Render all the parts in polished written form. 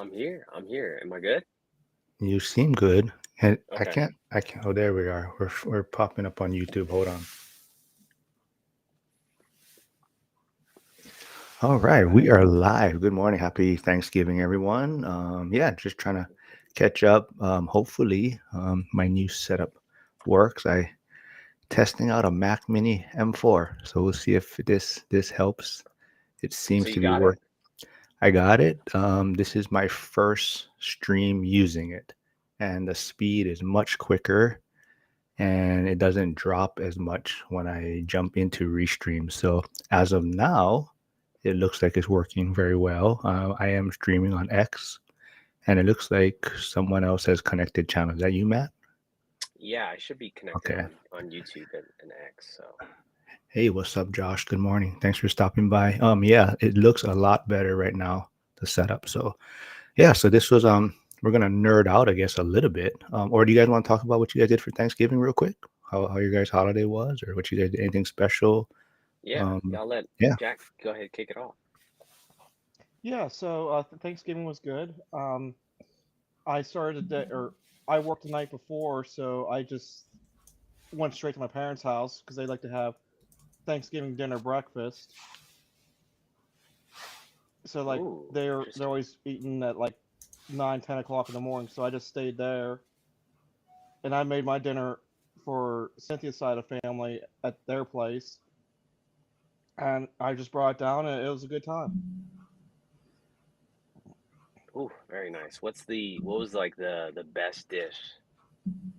I'm here. I'm here. Am I good? You seem good. And I Okay. can't. I can't. Oh, there we are. We're popping up on YouTube. Hold on. All All right, we right. are live. Good morning. Happy Thanksgiving, everyone. Yeah, just trying to catch up. Hopefully, my new setup works. I testing out a Mac Mini M4, so we'll see if this helps. It So seems you to be got it? work. I got it. This is my first stream using it, and the speed is much quicker and it doesn't drop as much when I jump into Restream. So as of now, it looks like it's working very well. I am streaming on X, and it looks like someone else has connected channel. Is that you, Matt? Yeah, I should be connected Okay. on YouTube and X. So Hey, what's up, Josh? Good morning. Thanks for stopping by. Yeah, it looks a lot better right now, the setup. So yeah, so this was we're gonna nerd out, I guess, a little bit. Or do you guys want to talk about what you guys did for Thanksgiving real quick? How your guys' holiday was, or what you guys did, anything special? yeah, Um, y'all let yeah. Jack go ahead and kick it off. Yeah, so Thanksgiving was good. I started the day, or I worked the night before, so I just went straight to my parents' house because they like to have Thanksgiving dinner breakfast. So like Ooh, they're interesting. always eating at like 9, 10 o'clock in the morning. So I just stayed there, and I made my dinner for Cynthia's side of family at their place, and I just brought it down, and it was a good time. Ooh, very nice. What was like the best dish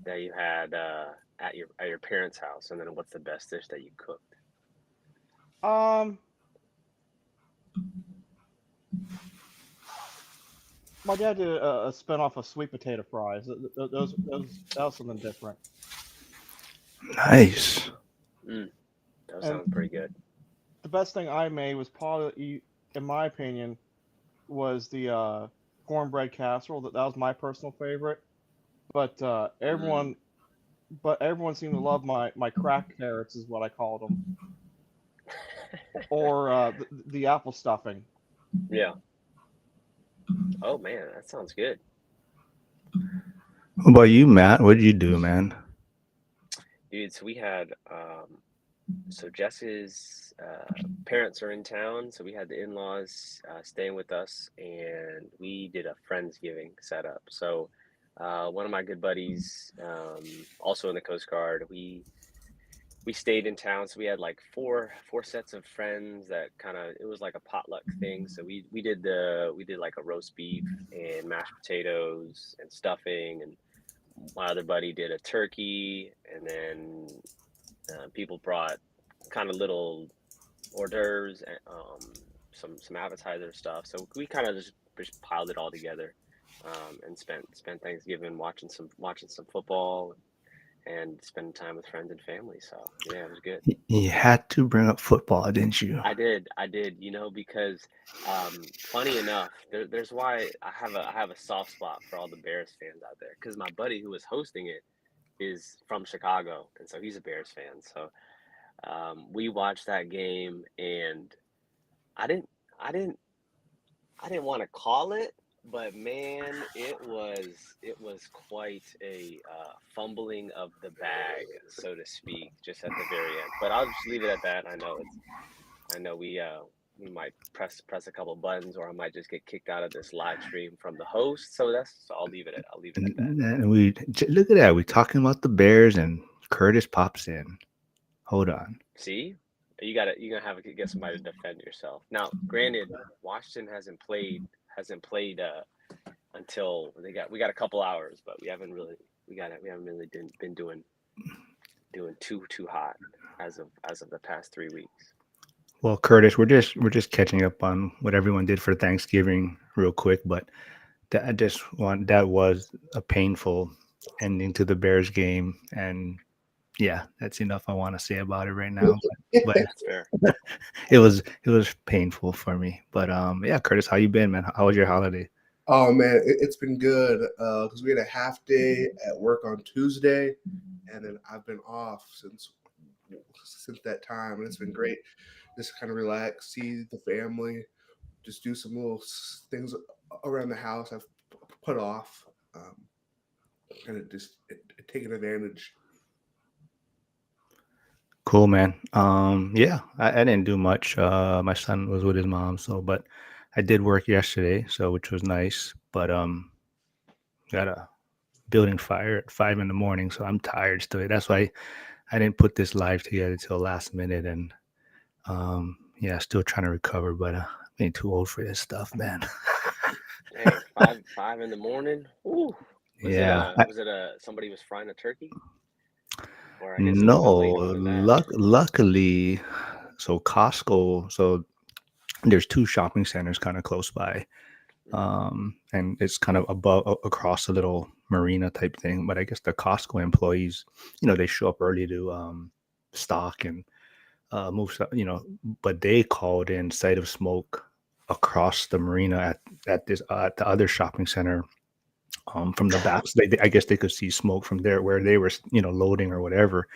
that you had at your parents' house, and then what's the best dish that you cooked? Um, my dad did a spin off of sweet potato fries. Those that was something different. Nice. Mm, that And sounds pretty good. the best thing I made was probably, in my opinion, was the cornbread casserole. That was my personal favorite. But Mm. everyone seemed to love my cracked carrots, is what I called them, or the apple stuffing. Yeah. Oh man, that sounds good. What about you, Matt? What did you do, man? Dude, so we had so Jess's parents are in town, so we had the in-laws staying with us, and we did a Friendsgiving setup. So one of my good buddies, also in the Coast Guard, we stayed in town, so we had like four sets of friends that kind of it was like a potluck thing. So we did like a roast beef and mashed potatoes and stuffing, and my other buddy did a turkey, and then people brought kind of little hors d'oeuvres and some appetizer stuff. So we kind of just piled it all together and spent Thanksgiving watching some football and spending time with friends and family. So yeah, it was good. You had to bring up football, didn't you? I did, you know, because funny enough, there's why I have a soft spot for all the Bears fans out there because my buddy who was hosting it is from Chicago, and so he's a Bears fan. So we watched that game, and I didn't, I didn't, I didn't want to call it, but man, it was quite a fumbling of the bag, so to speak, just at the very end. But I'll just leave it at that. I know we might press a couple buttons, or I might just get kicked out of this live stream from the host. So I'll leave it at that. And look at that. We're talking about the Bears, and Curtis pops in. Hold on. See, you're gonna have to get somebody to defend yourself. Now, granted, Washington hasn't played until we got a couple hours, but we haven't really been doing too hot as of the past 3 weeks. Well, Curtis, we're just catching up on what everyone did for Thanksgiving real quick, but that was a painful ending to the Bears game, and yeah, that's enough I want to say about it right now. But That's fair. it was painful for me. But yeah, Curtis, how you been, man? How was your holiday? Oh man, it's been good because we had a half day at work on Tuesday, and then I've been off since that time, and it's been great. Just kind of relax, see the family, just do some little things around the house I've put off, kind of just taking advantage. Cool, man. Yeah, I didn't do much. My son was with his mom, so but I did work yesterday, so which was nice. But got a building fire at 5 in the morning, so I'm tired still. That's why I didn't put this live together till last minute, and yeah, still trying to recover. But I'm getting too old for this stuff, man. Dang, 5 in the morning. Ooh. Yeah, Was it a somebody was frying a turkey? Or I guess it was a no, little later than that. luckily, so Costco, so there's two shopping centers kind of close by. Mhm. And it's kind of above across a little marina type thing. But I guess the Costco employees, they show up early to stock and move stuff, but they called in sight of smoke across the marina at this at the other shopping center from the back. So I guess they could see smoke from there where they were, loading or whatever.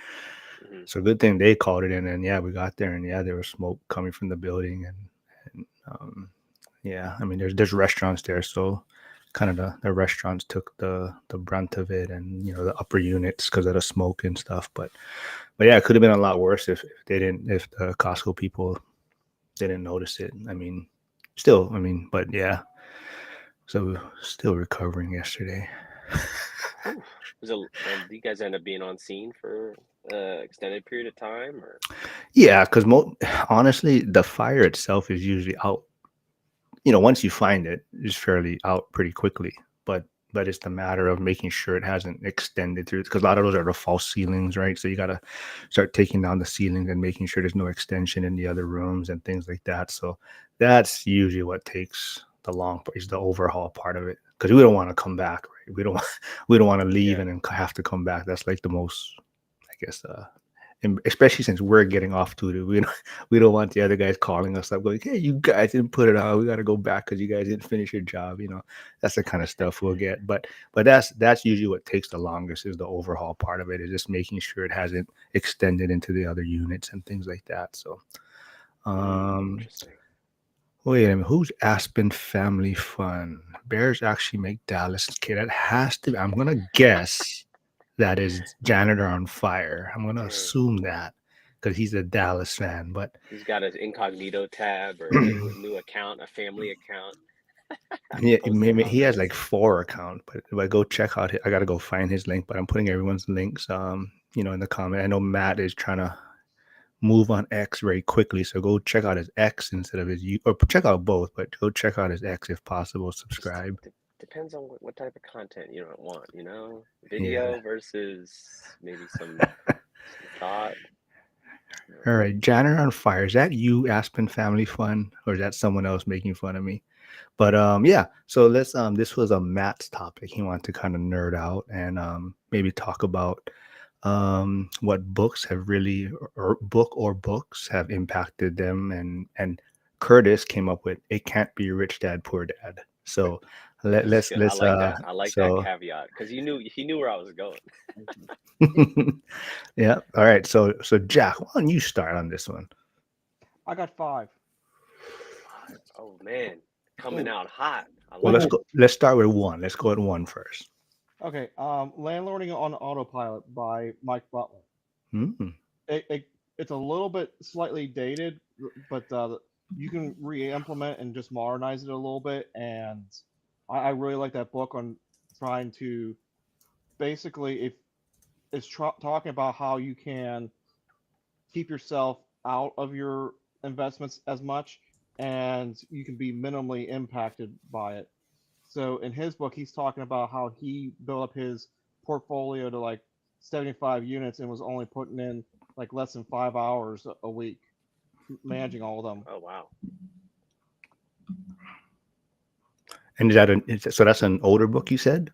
Mhm. So good thing they called it in, and yeah, we got there, and yeah, there was smoke coming from the building, and yeah, I mean, there's restaurants there, so kind of the restaurants took the brunt of it, and the upper units because of the smoke and stuff. But yeah, it could have been a lot worse if the Costco people didn't notice it. I mean, still, but yeah, so still recovering yesterday. Ooh. And you guys end up being on scene for extended period of time, or? Yeah, because honestly, the fire itself is usually out. Once you find it, it's fairly out pretty quickly. But it's the matter of making sure it hasn't extended through, because a lot of those are the false ceilings, right? So you got to start taking down the ceilings and making sure there's no extension in the other rooms and things like that. So that's usually what takes the long part, is the overhaul part of it, because we don't want to come back, right? We don't want to leave Yeah. and then have to come back. That's like the most, I guess, and especially since we're getting off duty, we don't want the other guys calling us up going, "Hey, you guys didn't put it out. We got to go back because you guys didn't finish your job." That's the kind of stuff we'll get. But that's usually what takes the longest, is the overhaul part of it, is just making sure it hasn't extended into the other units and things like that. So, Interesting. wait a minute, who's Aspen Family Fun? Bears actually make Dallas. Okay, that has to. I'm gonna guess that is Janitor on Fire. I'm gonna Dang. assume that because he's a Dallas fan. But He's got his incognito tab or new account, a family account. yeah, Posting he on has those. like 4 accounts. But if I go check out, I gotta go find his link. But I'm putting everyone's links, in the comment. I know Matt is trying to move on X very quickly, so go check out his X instead of his or check out both, but go check out his X if possible. Just Subscribe. depends on what type of content you don't want, Yeah. video versus maybe some thought. All right, Janitor on Fire. Is that you, Aspen Family Fun, or is that someone else making fun of me? But yeah, so let's this was a Matt's topic. He wanted to kind of nerd out and maybe talk about what books have really, or books have impacted them, and Curtis came up with "It Can't Be Rich Dad Poor Dad." So This is good. I let's like that. I like that so caveat because he knew where I was going. yeah, all right, so Jack, why don't you start on this one? I got 5. Oh man, coming out hot. I Well, like it. let's start with one. Let's go at one first. Okay, Landlording on Autopilot by Mike Butler. Mm. It's a little bit slightly dated, but you can re-implement and just modernize it a little bit. And I really like that book on trying to basically, if it's talking about how you can keep yourself out of your investments as much, and you can be minimally impacted by it. So in his book, he's talking about how he built up his portfolio to like 75 units and was only putting in like less than 5 hours a week managing all of them. Oh wow. And so that's an older book, you said?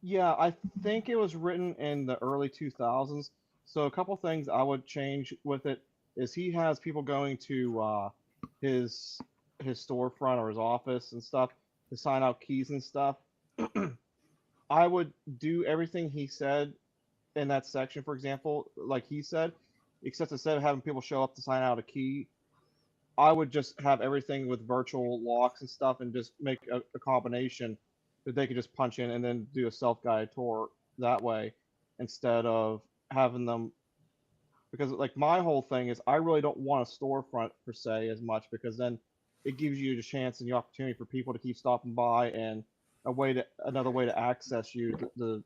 Yeah, I think it was written in the early 2000s. So a couple things I would change with it is he has people going to his his storefront or his office and stuff to sign out keys and stuff. I would do everything he said in that section, for example, like he said, except instead of having people show up to sign out a key, I would just have everything with virtual locks and stuff, and just make a combination that they could just punch in and then do a self-guided tour that way, instead of having them. Because like my whole thing is, I really don't want a storefront per se as much, because then it gives you the chance and the opportunity for people to keep stopping by, and another way to access you to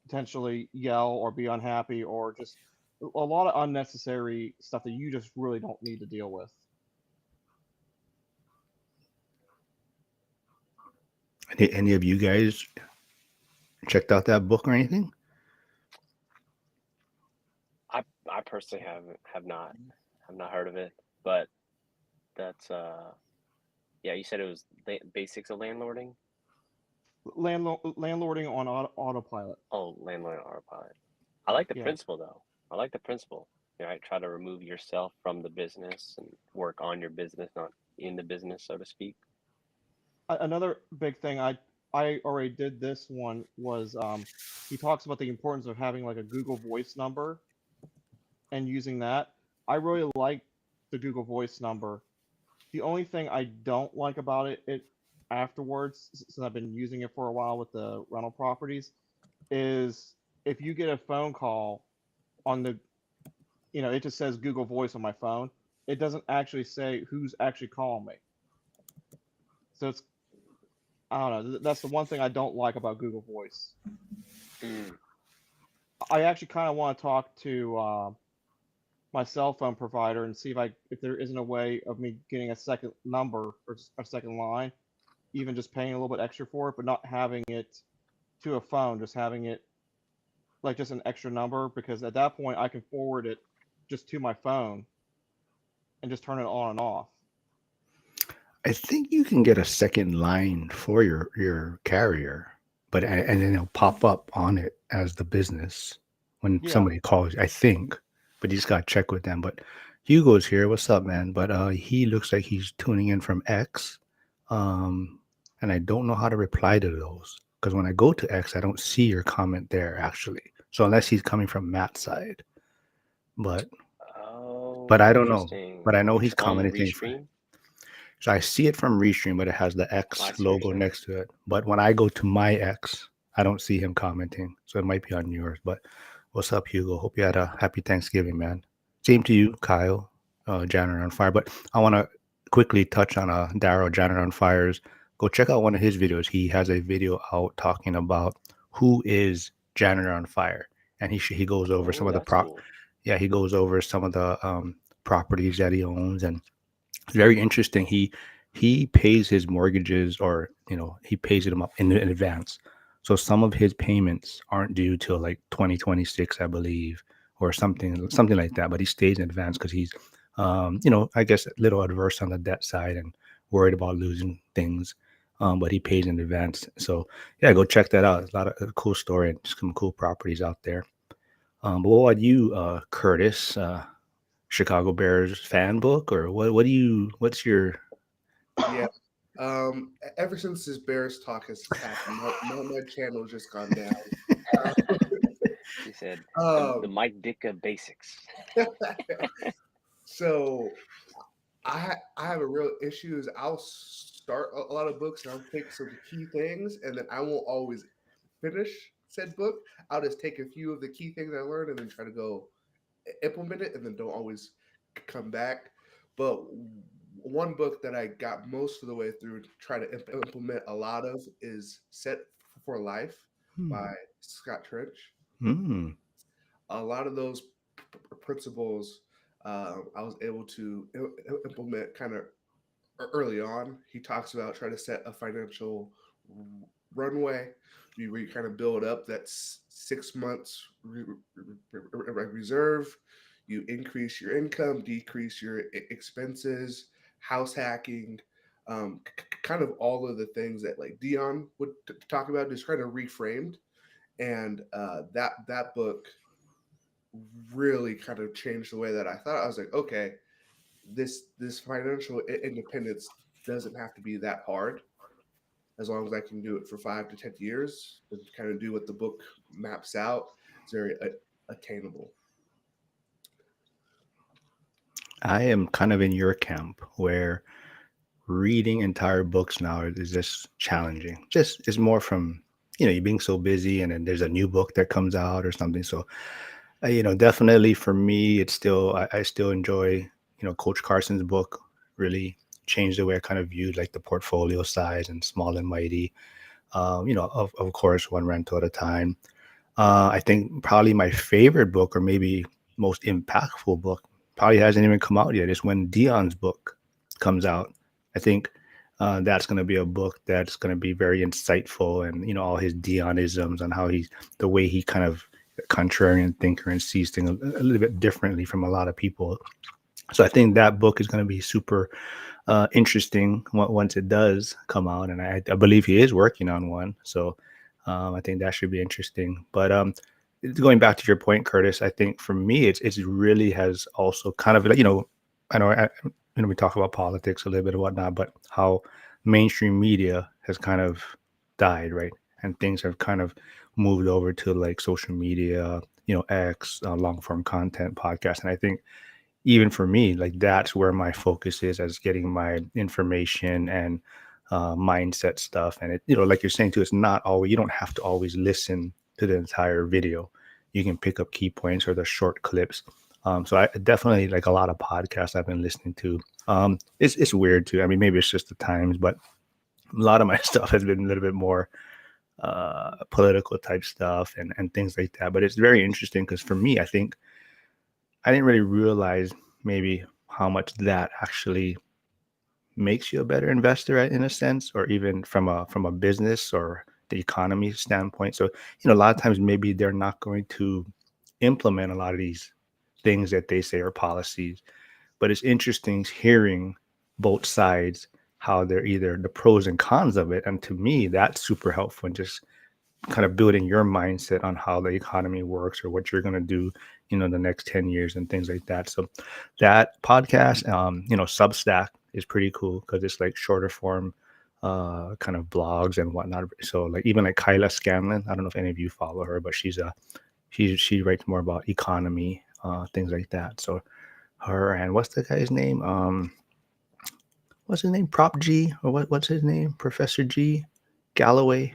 potentially yell or be unhappy, or just a lot of unnecessary stuff that you just really don't need to deal with. Any of you guys checked out that book or anything? I personally have not heard of it, but that's yeah. You said it was basics of landlording. Landlording on autopilot. Oh, landlord autopilot. I like the Yeah. principle though. I like the principle. Right, try to remove yourself from the business and work on your business, not in the business, so to speak. Another big thing I already did this one was, he talks about the importance of having like a Google Voice number and using that. I really like the Google Voice number. The only thing I don't like about it afterwards, since I've been using it for a while with the rental properties, is if you get a phone call on the, it just says Google Voice on my phone. It doesn't actually say who's actually calling me. So it's, I don't know. That's the one thing I don't like about Google Voice. Mm. I actually kind of want to talk to my cell phone provider and see if there isn't a way of me getting a second number or a second line, even just paying a little bit extra for it, but not having it to a phone, just having it like just an extra number, because at that point I can forward it just to my phone and just turn it on and off. I think you can get a second line for your carrier, but and then it'll pop up on it as the business when Yeah. somebody calls you, I think. But you just gotta check with them. But Hugo's here. What's up, man? But he looks like he's tuning in from X. And I don't know how to reply to those, because when I go to X, I don't see your comment there actually. So unless he's coming from Matt's side, but Oh, I don't know. interesting. But I know he's On commenting. Restream. So I see it from Restream, but it has the Oh, I X see what logo you're saying. next to it. But when I go to my X, I don't see him commenting. So it might be on yours. But what's up, Hugo? Hope you had a happy Thanksgiving, man. Same to you, Kyle, Janitor on Fire. But I want to quickly touch on Daryl, Janitor on Fires. Go check out one of his videos. He has a video out talking about who is Janitor on Fire, and he goes over some Oh, of the that's cool. Yeah, he goes over some of the properties that he owns, and it's very interesting. He pays his mortgages, or he pays them up in advance. So some of his payments aren't due till like 2026, I believe, or something like that. But he stays in advance because he's, I guess a little adverse on the debt side and worried about losing things. But he pays in advance. So yeah, go check that out. It's a lot of a cool story and some cool properties out there. But what about you, Curtis? Chicago Bears fan book, or what's your Yeah. Ever since this Bears talk has happened, my channel's just gone down. He said Um, the Mike Ditka basics. so I have a real issue is I'll start a lot of books and I'll take some key things and then I won't always finish said book. I'll just take a few of the key things I learned and then try to go implement it and then don't always come back. But one book that I got most of the way through to try to implement a lot of is Set for Life by Scott Trench. A lot of those principles I was able to implement kind of early on. He talks about trying to set a financial runway where you kind of build up that 6 months reserve. You increase your income, decrease your expenses, house hacking, kind of all of the things that like Dion would talk about, just kind of reframed. And that book really kind of changed the way that I thought. I was like, okay, this financial independence doesn't have to be that hard as long as I can do it for 5 to 10 years and kind of do what the book maps out. It's very attainable. I am kind of in your camp where reading entire books now is just challenging. Just it's more from you being so busy, and then there's a new book that comes out or something. So definitely for me, it's still I still enjoy Coach Carson's book. Really changed the way I kind of viewed like the portfolio size and small and mighty. Of course, one rental at a time. I think probably my favorite book, or maybe most impactful book, probably hasn't even come out yet. Is when Dion's book comes out. I think that's going to be a book that's going to be very insightful, and all his Dionisms and how the way he kind of contrarian thinker and sees things a little bit differently from a lot of people. So I think that book is going to be super interesting once it does come out, and I believe he is working on one. So I think that should be interesting. But going back to your point, Curtis, I think for me, it's really has also kind of like I know we talk about politics a little bit and whatnot, but how mainstream media has kind of died, right? And things have kind of moved over to like social media, X, long form content, podcast, and I think even for me, like that's where my focus is as getting my information and mindset stuff. And like you're saying too, it's not always, you don't have to always listen to the entire video. You can pick up key points or the short clips. So I definitely like a lot of podcasts I've been listening to. It's weird too. I mean, maybe it's just the times, but a lot of my stuff has been a little bit more political type stuff and things like that. But it's very interesting because for me, I think I didn't really realize maybe how much that actually makes you a better investor in a sense, or even from a business or the economy standpoint. So, a lot of times maybe they're not going to implement a lot of these things that they say are policies, but it's interesting hearing both sides, how they're either the pros and cons of it. And to me, that's super helpful in just kind of building your mindset on how the economy works or what you're going to do the next 10 years and things like that. So that podcast, Substack is pretty cool because it's like shorter form kind of blogs and whatnot. So like even like Kyla Scanlon, I don't know if any of you follow her, but she writes more about economy, things like that. So her, and what's the guy's name, what's his name, Prop G, or what's his name, Professor G Galloway.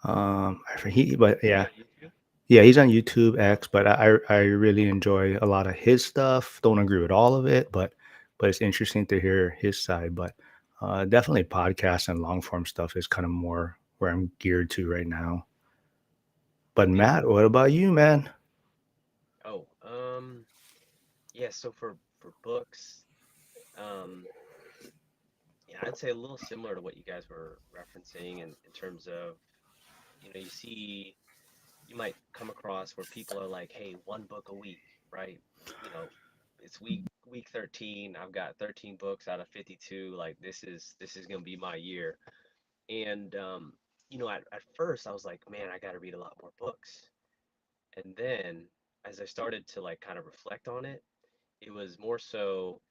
I forget, but yeah, yeah, he's on YouTube X, but I really enjoy a lot of his stuff. Don't agree with all of it, but it's interesting to hear his side. But definitely podcasts and long form stuff is kind of more where I'm geared to right now. But Yeah. Matt, what about you, man? Oh, yeah. So for books, um, yeah, I'd say a little similar to what you guys were referencing in terms of, you see, you might come across where people are like, hey, one book a week, right? You know, it's week 13. I've got 13 books out of 52. Like this is gonna be my year. And at first I was like, man, I gotta read a lot more books. And then as I started to like kind of reflect on it, it was more so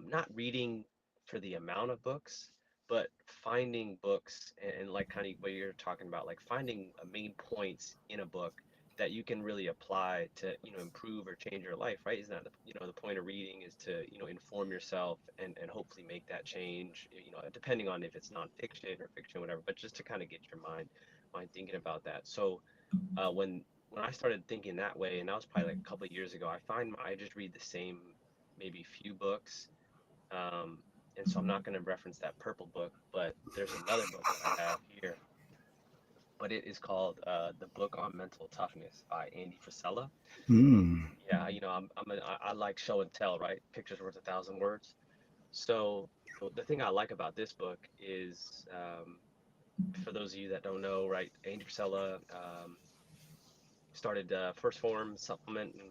not reading for the amount of books, but finding books and like kind of what you're talking about, like finding main points in a book that you can really apply to, improve or change your life, right? Isn't that the point of reading is to, inform yourself and hopefully make that change, depending on if it's nonfiction or fiction, whatever, but just to kind of get your mind thinking about that. So when I started thinking that way, and that was probably like a couple of years ago, I find I just read the same maybe few books, and so I'm not going to reference that purple book, but there's another book that I have here, but it is called The Book on Mental Toughness by Andy Frisella. Hmm. Yeah, I like show and tell, right? Pictures worth a thousand words. So the thing I like about this book is, for those of you that don't know, right, Andy Frisella started First Form supplement and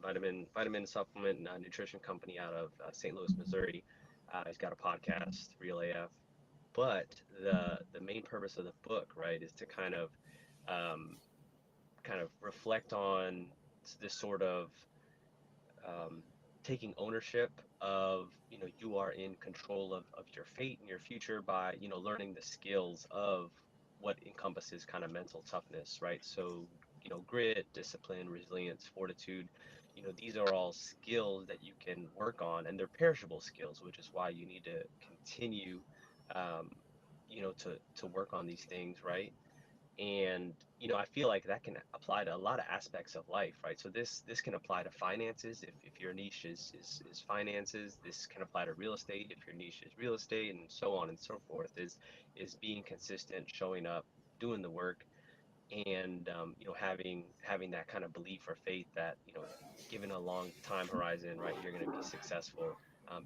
vitamin supplement and nutrition company out of St. Louis, Missouri. He's got a podcast, Real AF. But the main purpose of the book, right, is to um, kind of reflect on this sort of um, taking ownership of, you are in control of your fate and your future by, learning the skills of what encompasses kind of mental toughness, right? So, grit, discipline, resilience, fortitude, these are all skills that you can work on, and they're perishable skills, which is why you need to continue, um, to work on these things, right? And I feel like that can apply to a lot of aspects of life, right? So this can apply to finances if your niche is finances. This can apply to real estate if your niche is real estate, and so on and so forth. Is being consistent, showing up, doing the work, and having that kind of belief or faith that given a long time horizon, right, you're going to be successful,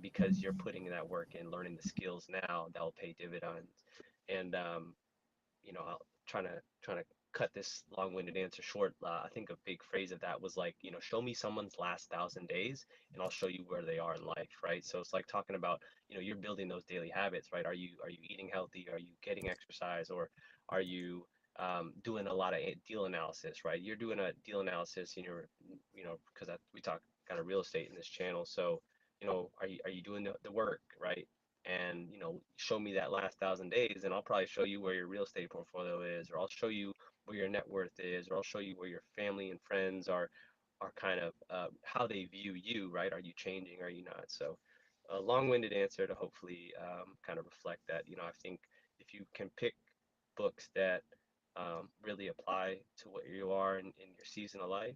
because you're putting that work in, learning the skills now that will pay dividends. And I'll trying to cut this long-winded answer short. I think a big phrase of that was like, show me someone's last 1,000 days, and I'll show you where they are in life, right? So it's like talking about, you're building those daily habits, right? Are you eating healthy? Are you getting exercise? Or are you doing a lot of deal analysis, right? You're doing a deal analysis in your, because we talk kind of real estate in this channel. So, are you doing the work, right? And show me that last 1,000 days, and I'll probably show you where your real estate portfolio is, or I'll show you where your net worth is, or I'll show you where your family and friends are kind of how they view you, right? Are you changing? Are you not? So a long-winded answer to hopefully kind of reflect that. I think if you can pick books that really apply to what you are in your season of life,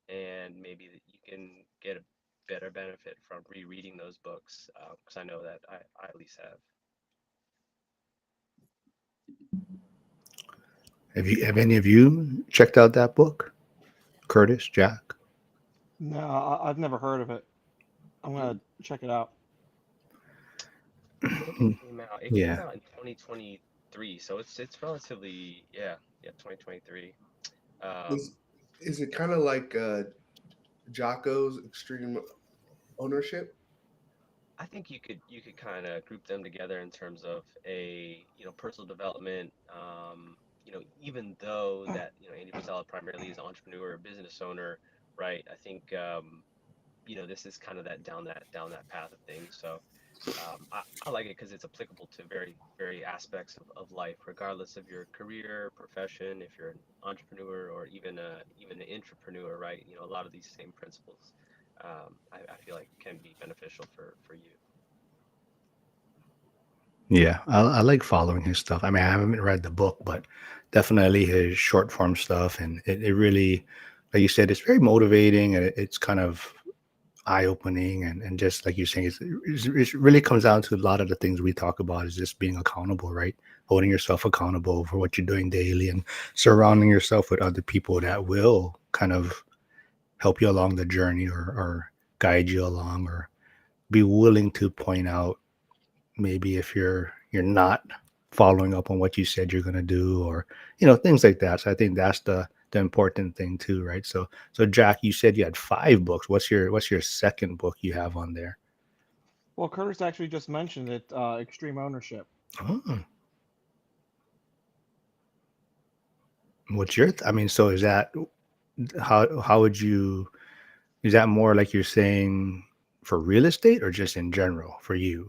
and maybe that you can get a better benefit from rereading those books, because I know that I at least have. Have any of you checked out that book, Curtis, Jack? No, I've never heard of it. I'm gonna check it out. I think it came out. It came Yeah. out in 2023, so it's relatively, yeah, 2023. Um, Is it kind of like Jocko's Extreme Ownership? I think you could kind of group them together in terms of a personal development. Even though that Andy Frisella primarily is an entrepreneur, business owner, right? I think this is kind of that down that path of things. So I like it because it's applicable to very aspects of life, regardless of your career, profession. If you're an entrepreneur or even an intrapreneur, right? A lot of these same principles, I feel like can be beneficial for you. Yeah, I like following his stuff. I mean, I haven't read the book, but definitely his short form stuff. And it really, like you said, it's very motivating, and it's kind of eye opening. And just like you're saying, it really comes down to a lot of the things we talk about is just being accountable, right? Holding yourself accountable for what you're doing daily, and surrounding yourself with other people that will kind of help you along the journey, or guide you along, or be willing to point out maybe if you're not following up on what you said you're going to do, or things like that. So I think that's the important thing too, right? So Jack, you said you had 5 books. What's your second book you have on there? Well, Curtis actually just mentioned it. Extreme Ownership. Oh, what's your I mean, so is that how would you, is that more like you're saying for real estate, or just in general for you?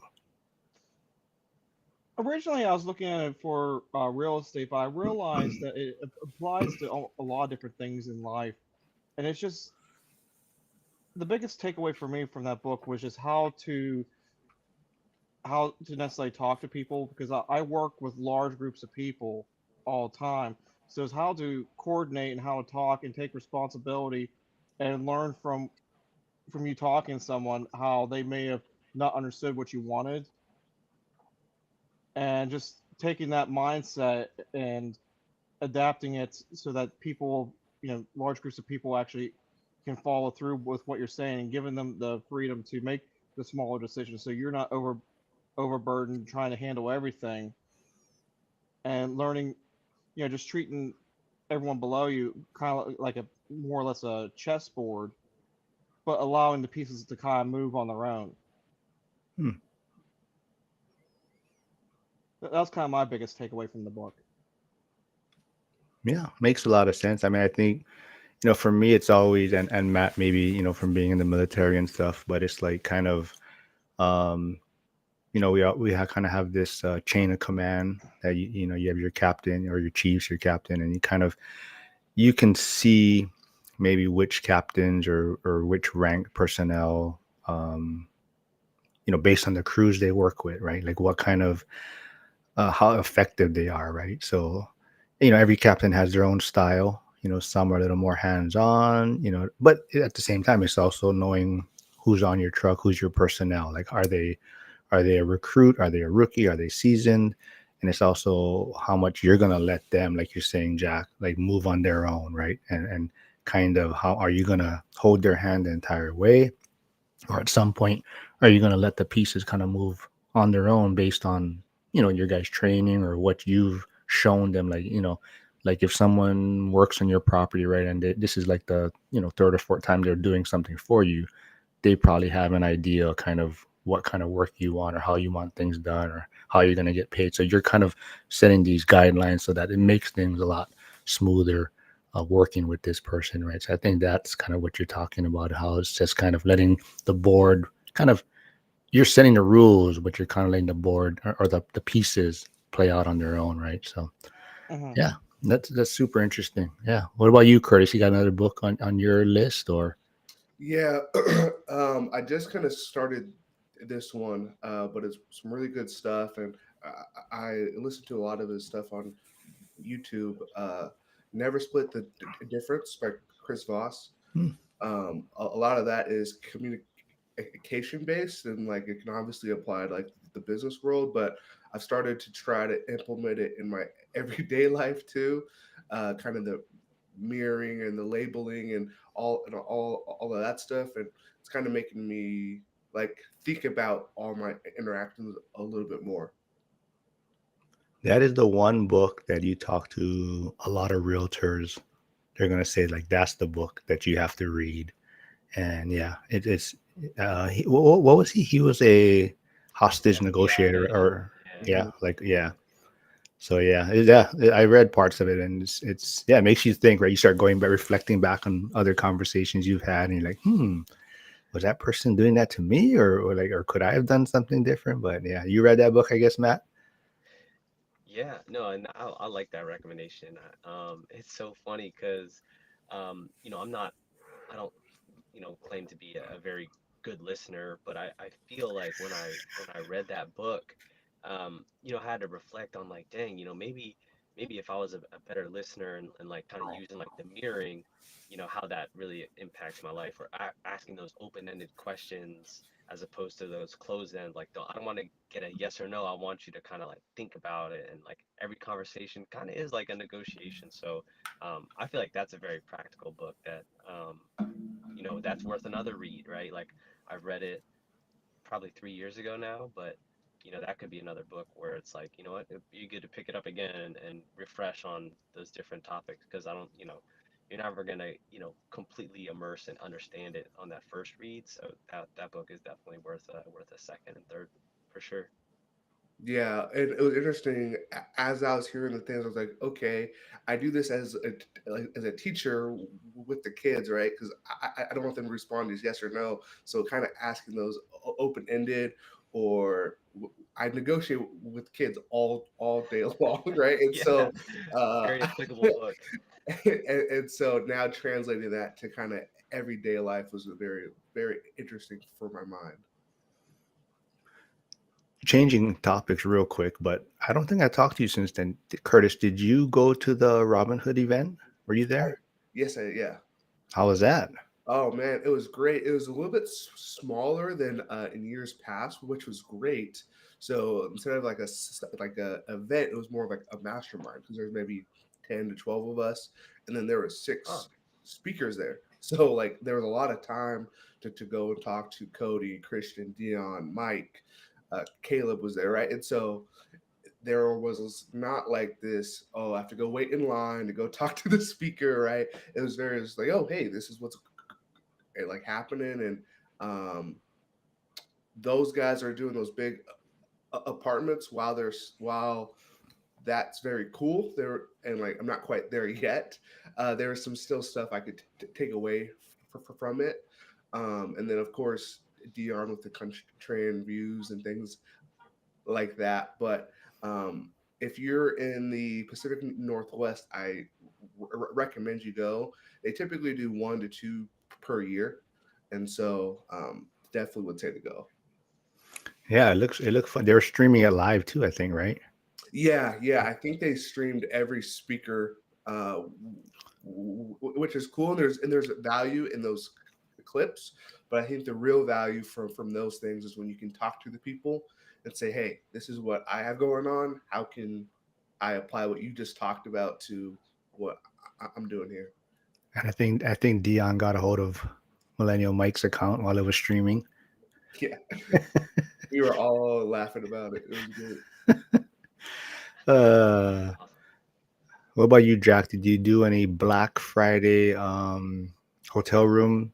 Originally, I was looking at it for real estate, but I realized that it applies to a lot of different things in life, and it's just the biggest takeaway for me from that book was just how to necessarily talk to people, because I work with large groups of people all the time. So it's how to coordinate and how to talk and take responsibility and learn from you talking to someone how they may have not understood what you wanted, and just taking that mindset and adapting it so that people, large groups of people actually can follow through with what you're saying, and giving them the freedom to make the smaller decisions so you're not overburdened trying to handle everything, and learning, just treating everyone below you kind of like a more or less a chessboard, but allowing the pieces to kind of move on their own. Hmm. That's kind of my biggest takeaway from the book. Yeah, makes a lot of sense. I mean, I think, for me, it's always, and Matt, maybe, from being in the military and stuff, but it's like kind of, kind of have this chain of command that, you have your captain or your chiefs, your captain, and you can see maybe which captains or which rank personnel, um, based on the crews they work with, right? Like what kind of how effective they are, right? So, every captain has their own style. Some are a little more hands-on, but at the same time, it's also knowing who's on your truck, who's your personnel. Like, are they a recruit? Are they a rookie? Are they seasoned? And it's also how much you're gonna let them, like you're saying, Jack, like move on their own, right? And kind of how are you gonna hold their hand the entire way, or at some point, are you gonna let the pieces kind of move on their own based on your guys' training or what you've shown them? Like if someone works on your property, right, and this is like the third or fourth time they're doing something for you, they probably have an idea kind of what kind of work you want or how you want things done or how you're going to get paid. So you're kind of setting these guidelines so that it makes things a lot smoother working with this person, right? So I think that's kind of what you're talking about, how it's just kind of letting the board kind of, you're setting the rules, but you're kind of letting the board or the pieces play out on their own, right? So Mhm. yeah, that's super interesting. Yeah. What about you, Curtis? You got another book on your list or? Yeah, I just kind of started this one, but it's some really good stuff, and I listened to a lot of his stuff on YouTube. Never Split the Difference by Chris Voss. Hmm. A lot of that is communication based, and like it can obviously apply to like the business world, but I've started to try to implement it in my everyday life too. Kind of the mirroring and the labeling and all of that stuff, and it's kind of making me like think about all my interactions a little bit more. That is the one book that you talk to a lot of realtors. They're gonna say like that's the book that you have to read. And yeah, it is. What was he? He was a hostage FBI negotiator, agent. or Yeah. yeah, like yeah. So yeah, I read parts of it, and it's yeah, it makes you think, right? You start going back, reflecting back on other conversations you've had, and you're like, was that person doing that to me, or could I have done something different? But yeah, you read that book, I guess, Matt. Yeah, no, and I like that recommendation. It's so funny because, I'm not, I don't, claim to be a very good listener, but I feel like when I read that book, I had to reflect on like, dang, maybe if I was a better listener and like kind of using like the mirroring, how that really impacts my life, or asking those open-ended questions as opposed to those closed-end, like, I don't want to get a yes or no. I want you to kind of like think about it, and like every conversation kind of is like a negotiation. So I feel like that's a very practical book that that's worth another read, right? Like I've read it probably 3 years ago now, but that could be another book where it's like, you know what, it'd be good to pick it up again and refresh on those different topics, because I don't, you're never gonna, completely immerse and understand it on that first read. So that book is definitely worth a second and third for sure. Yeah, and it was interesting as I was hearing the things. I was like, okay, I do this as a teacher with the kids, right? Because I don't want them to respond as yes or no. So kind of asking those open ended, or I negotiate with kids all day long, right? And Yeah, so, uh, very applicable book. and so now translating that to kind of everyday life was very interesting for my mind. Changing topics real quick, but I don't think I talked to you since then. Curtis, did you go to the Robin Hood event? Were you there? Yes, yeah. How was that? Oh man, it was great. It was a little bit smaller than in years past, which was great. So instead of like like a event, it was more of like a mastermind because there's maybe 10 to 12 of us, and then there were Oh, 6 speakers there. So like there was a lot of time to go and talk to Cody, Christian, Dion, Mike, Caleb was there, right? And so there was not like this, oh, I have to go wait in line to go talk to the speaker, right? It was very just like, oh, hey, this is what's like happening, and um those guys are doing those big apartments while that's very cool there, and like I'm not quite there yet. There is some still stuff I could take away from it, and then of course Dion with the country and views and things like that. But if you're in the Pacific Northwest, I recommend you go. They typically do 1 to 2 per year, and so definitely would say to go. Yeah, it looked fun. They were streaming it live too, I think, right? Yeah, yeah. I think they streamed every speaker, which is cool. And there's value in those clips, but I think the real value from those things is when you can talk to the people and say, "Hey, this is what I have going on. How can I apply what you just talked about to what I'm doing here?" And I think Dion got a hold of Millennial Mike's account while it was streaming. Yeah, we were all laughing about it. It was good. Uh, what about you, Jack? Did you do any Black Friday hotel room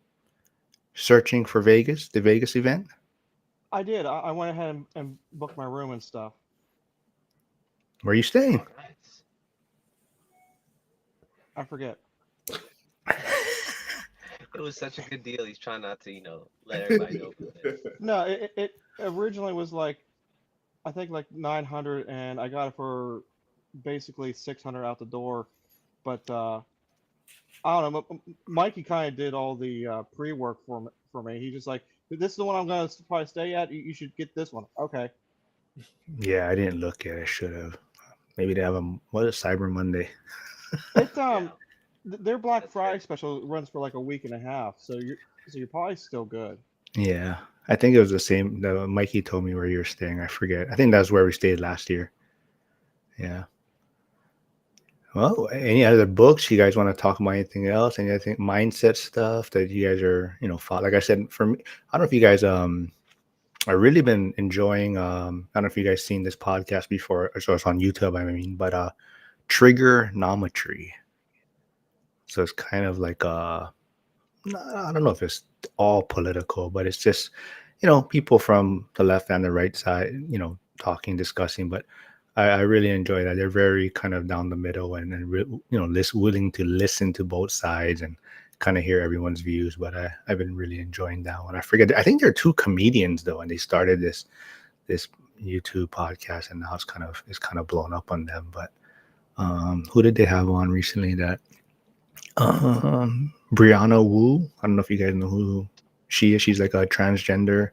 searching for Vegas, the Vegas event? I did. I went ahead and booked my room and stuff. Where are you staying? Oh, nice. I forget. It was such a good deal. He's trying not to, let everybody know. No, it originally was like, I think like 900, and I got it for basically 600 out the door. But I don't know. Mikey kind of did all the pre-work for me. He just like, this is the one I'm gonna probably stay at. You should get this one. Okay. Yeah, I didn't look at it. I should have. Maybe they have what is Cyber Monday? It's Yeah. their Black That's Friday great. special runs for like a week and a half, so you're probably still good. Yeah, I think it was the same. Mikey told me where you were staying. I forget. I think that's where we stayed last year. Yeah. Well, any other books you guys want to talk about? Anything else? Any other mindset stuff that you guys are, like I said, for me, I don't know if you guys, I've really been enjoying, I don't know if you guys seen this podcast before, so it's on YouTube, I mean, but Trigonometry. So it's kind of like, I don't know if it's all political, but it's just, people from the left and the right side, talking, discussing, but I really enjoy that. They're very kind of down the middle and willing to listen to both sides and kind of hear everyone's views. But I've been really enjoying that one. I forget. I think there are two comedians though, and they started this YouTube podcast, and now it's kind of blown up on them. But who did they have on recently? That Brianna Wu. I don't know if you guys know who she is. She's like a transgender.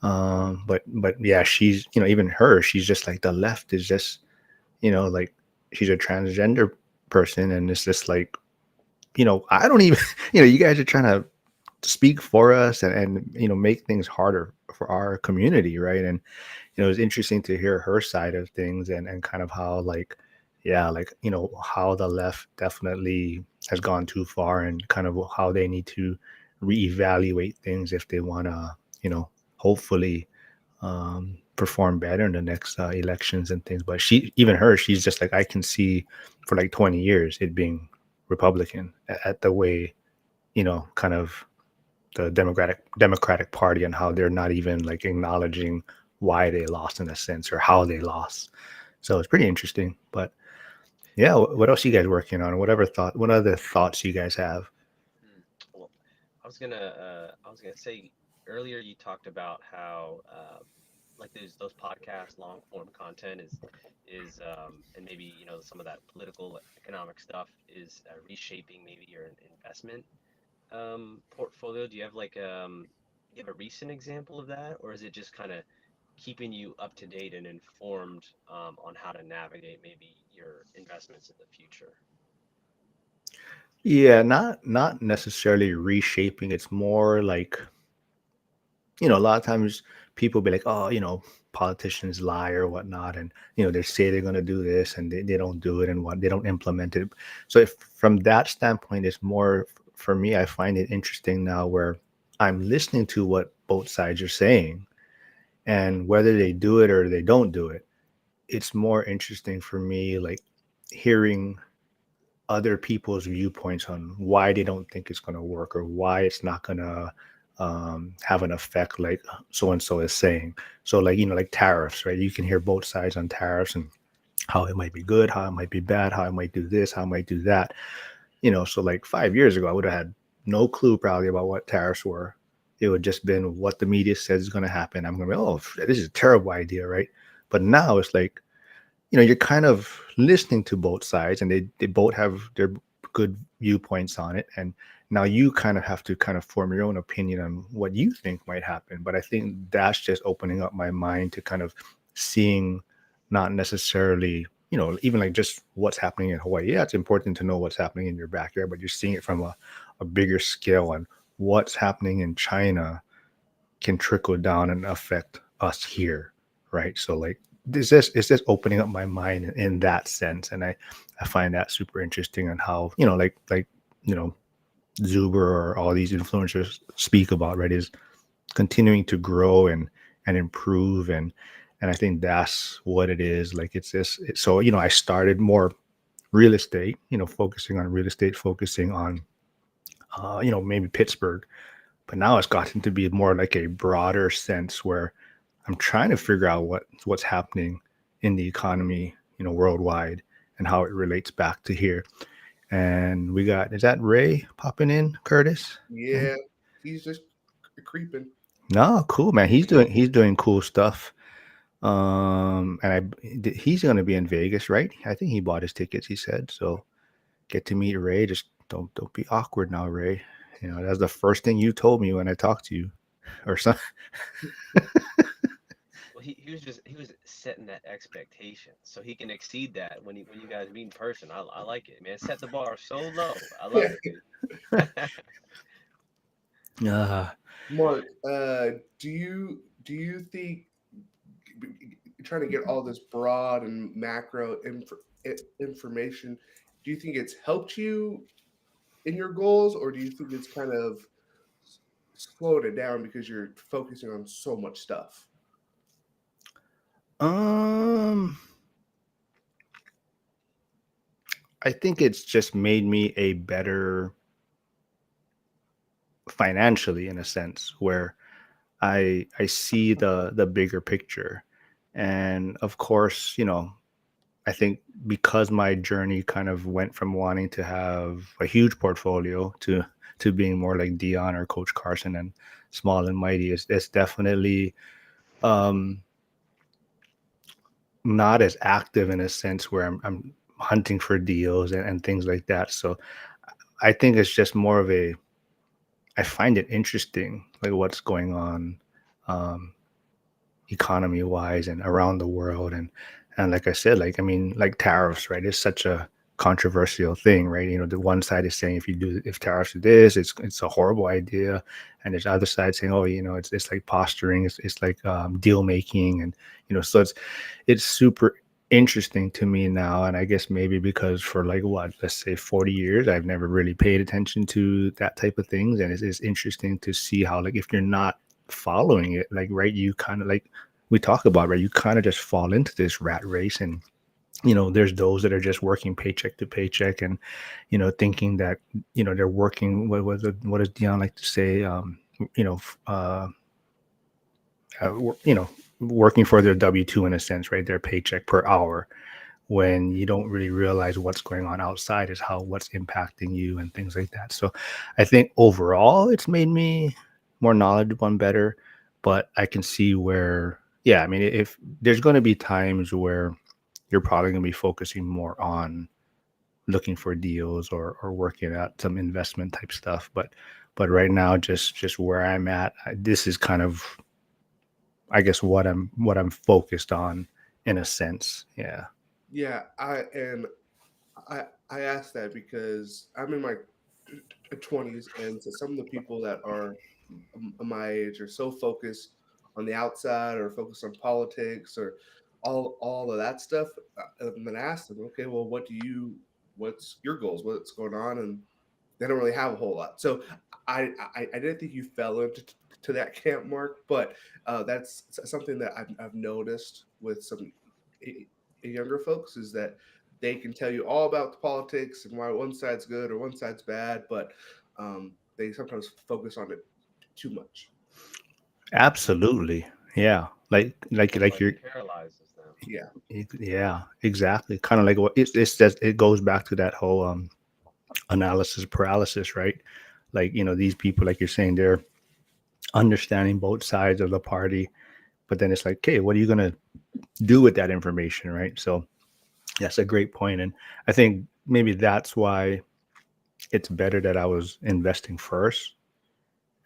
But yeah, she's, even her, she's just like, the left is just, like, she's a transgender person, and it's just like, I don't even, you guys are trying to speak for us and make things harder for our community, right? And it's interesting to hear her side of things and kind of how, like, yeah, like, how the left definitely has gone too far, and kind of how they need to reevaluate things if they want to, hopefully perform better in the next elections and things. But she's just like, I can see for like 20 years it being Republican at the way, kind of the Democratic Party, and how they're not even like acknowledging why they lost in a sense, or how they lost. So it's pretty interesting. But yeah, what else you guys working on? What other thoughts you guys have? Well, I was gonna say earlier you talked about how like those podcast long form content is and maybe some of that political economic stuff is reshaping maybe your investment portfolio. Do you have you have a recent example of that, or is it just kind of keeping you up to date and informed on how to navigate maybe your investments in the future? Yeah, not necessarily reshaping. It's more like, a lot of times people be like, oh, politicians lie or whatnot, and they say they're going to do this and they don't do it, and what they don't implement it. So if from that standpoint, it's more, for me, I find it interesting now, where I'm listening to what both sides are saying, and whether they do it or they don't do it, it's more interesting for me, like, hearing other people's viewpoints on why they don't think it's going to work, or why it's not going to have an effect like so and so is saying. So, like, like tariffs, right? You can hear both sides on tariffs, and how it might be good, how it might be bad, how it might do this, how it might do that. So like 5 years ago, I would have had no clue probably about what tariffs were. It would just been what the media says is going to happen. I'm going to be, oh, this is a terrible idea, right? But now it's like, you're kind of listening to both sides, and they both have good viewpoints on it. And now you kind of have to kind of form your own opinion on what you think might happen. But I think that's just opening up my mind to kind of seeing not necessarily, even like just what's happening in Hawaii. Yeah, it's important to know what's happening in your backyard, but you're seeing it from a bigger scale, and what's happening in China can trickle down and affect us here, right? So like it's just opening up my mind in that sense. And I find that super interesting on how, Zuber or all these influencers speak about, right, is continuing to grow and improve. And I think that's what it is. Like so I started more real estate, focusing on real estate, focusing on maybe Pittsburgh, but now it's gotten to be more like a broader sense where I'm trying to figure out what's happening in the economy, worldwide, and how it relates back to here. And is that Ray popping in, Curtis? Yeah, he's just creeping. No, cool, man. He's doing cool stuff. And he's going to be in Vegas, right? I think he bought his tickets, he said. So get to meet Ray. Just don't be awkward now, Ray. That's the first thing you told me when I talked to you, or something. Well, he was setting that expectation so he can exceed that when you guys meet in person. I like it, man. Set the bar so low. I love it, dude. Mark, do you think trying to get all this broad and macro information, do you think it's helped you in your goals, or do you think it's kind of slowed it down because you're focusing on so much stuff? I think it's just made me a better financially, in a sense, where I see the bigger picture. And of course, I think because my journey kind of went from wanting to have a huge portfolio to being more like Dion or Coach Carson and small and mighty, it's definitely not as active in a sense where I'm hunting for deals and things like that. So I think it's just more of I find it interesting, like what's going on economy wise and around the world. And like I said, like tariffs, right? It's such a controversial thing, right? The one side is saying if tariffs do this, it's a horrible idea. And there's other side saying, oh, it's like posturing, it's like deal making. And, so it's super interesting to me now. And I guess maybe because for let's say 40 years, I've never really paid attention to that type of things. And it's interesting to see how, like, if you're not following it, like, right, you kind of, like we talk about, right, you kind of just fall into this rat race. And there's those that are just working paycheck to paycheck and thinking that they're working, what does Dion like to say, working for their W-2 in a sense, right, their paycheck per hour, when you don't really realize what's going on outside is what's impacting you and things like that. So I think overall it's made me more knowledgeable and better, but I can see where, yeah, I mean, if there's going to be times where you're probably going to be focusing more on looking for deals or working at some investment type stuff. But right now, just where I'm at, this is kind of, I guess, what I'm focused on in a sense. Yeah. Yeah, I asked that because I'm in my 20s, and so some of the people that are my age are so focused on the outside or focused on politics or all of that stuff. And then I asked them, okay, well, what's your goals? What's going on? And they don't really have a whole lot. So I didn't think you fell into that camp, Mark, but that's something that I've noticed with some younger folks, is that they can tell you all about the politics and why one side's good or one side's bad, but they sometimes focus on it too much. Absolutely. Yeah. Like you're, It paralyzes them. yeah, exactly. Kind of like what it's just, it goes back to that whole analysis paralysis, right? Like, these people, like you're saying, they're understanding both sides of the party, but then it's like, okay, what are you going to do with that information, right? So that's a great point. And I think maybe that's why it's better that I was investing first.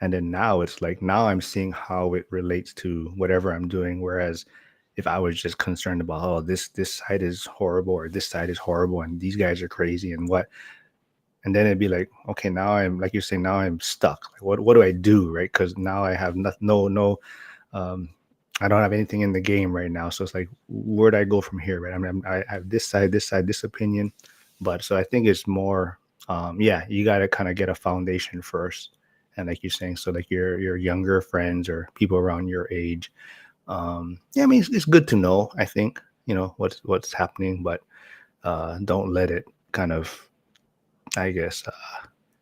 And then now it's like, now I'm seeing how it relates to whatever I'm doing. Whereas if I was just concerned about, oh, this side is horrible or this side is horrible and these guys are crazy and what, and then it'd be like, okay, now I'm, like you're saying, now I'm stuck. Like, what do I do, right? Because now I have no, um, I don't have anything in the game right now. So it's like, where do I go from here, right? I mean, I have this side, this opinion, but so I think it's more, yeah, you got to kind of get a foundation first, and like you're saying, so like your younger friends or people around your age, yeah, I mean, it's good to know. I think what's happening, but don't let it kind of, I guess,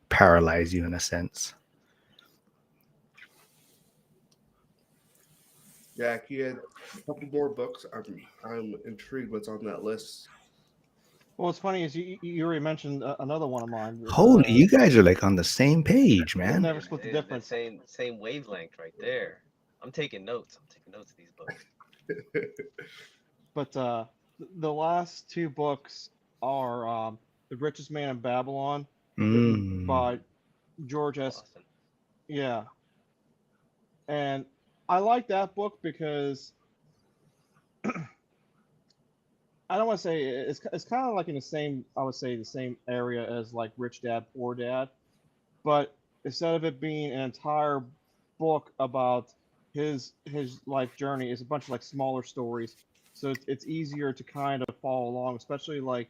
paralyze you in a sense. Yeah, he had a couple more books. I'm intrigued what's on that list. Well, what's funny is you already mentioned another one of mine. Holy, you guys are like on the same page, man. Never split the difference. Same wavelength right there. I'm taking notes. I'm taking notes of these books. But the last two books are The Richest Man in Babylon, written by George S. Awesome. Yeah. And I like that book because I don't want to say it's kind of like in the same, I would say the same area as like Rich Dad Poor Dad, but instead of it being an entire book about his life journey, it's a bunch of like smaller stories, so it's easier to kind of follow along, especially like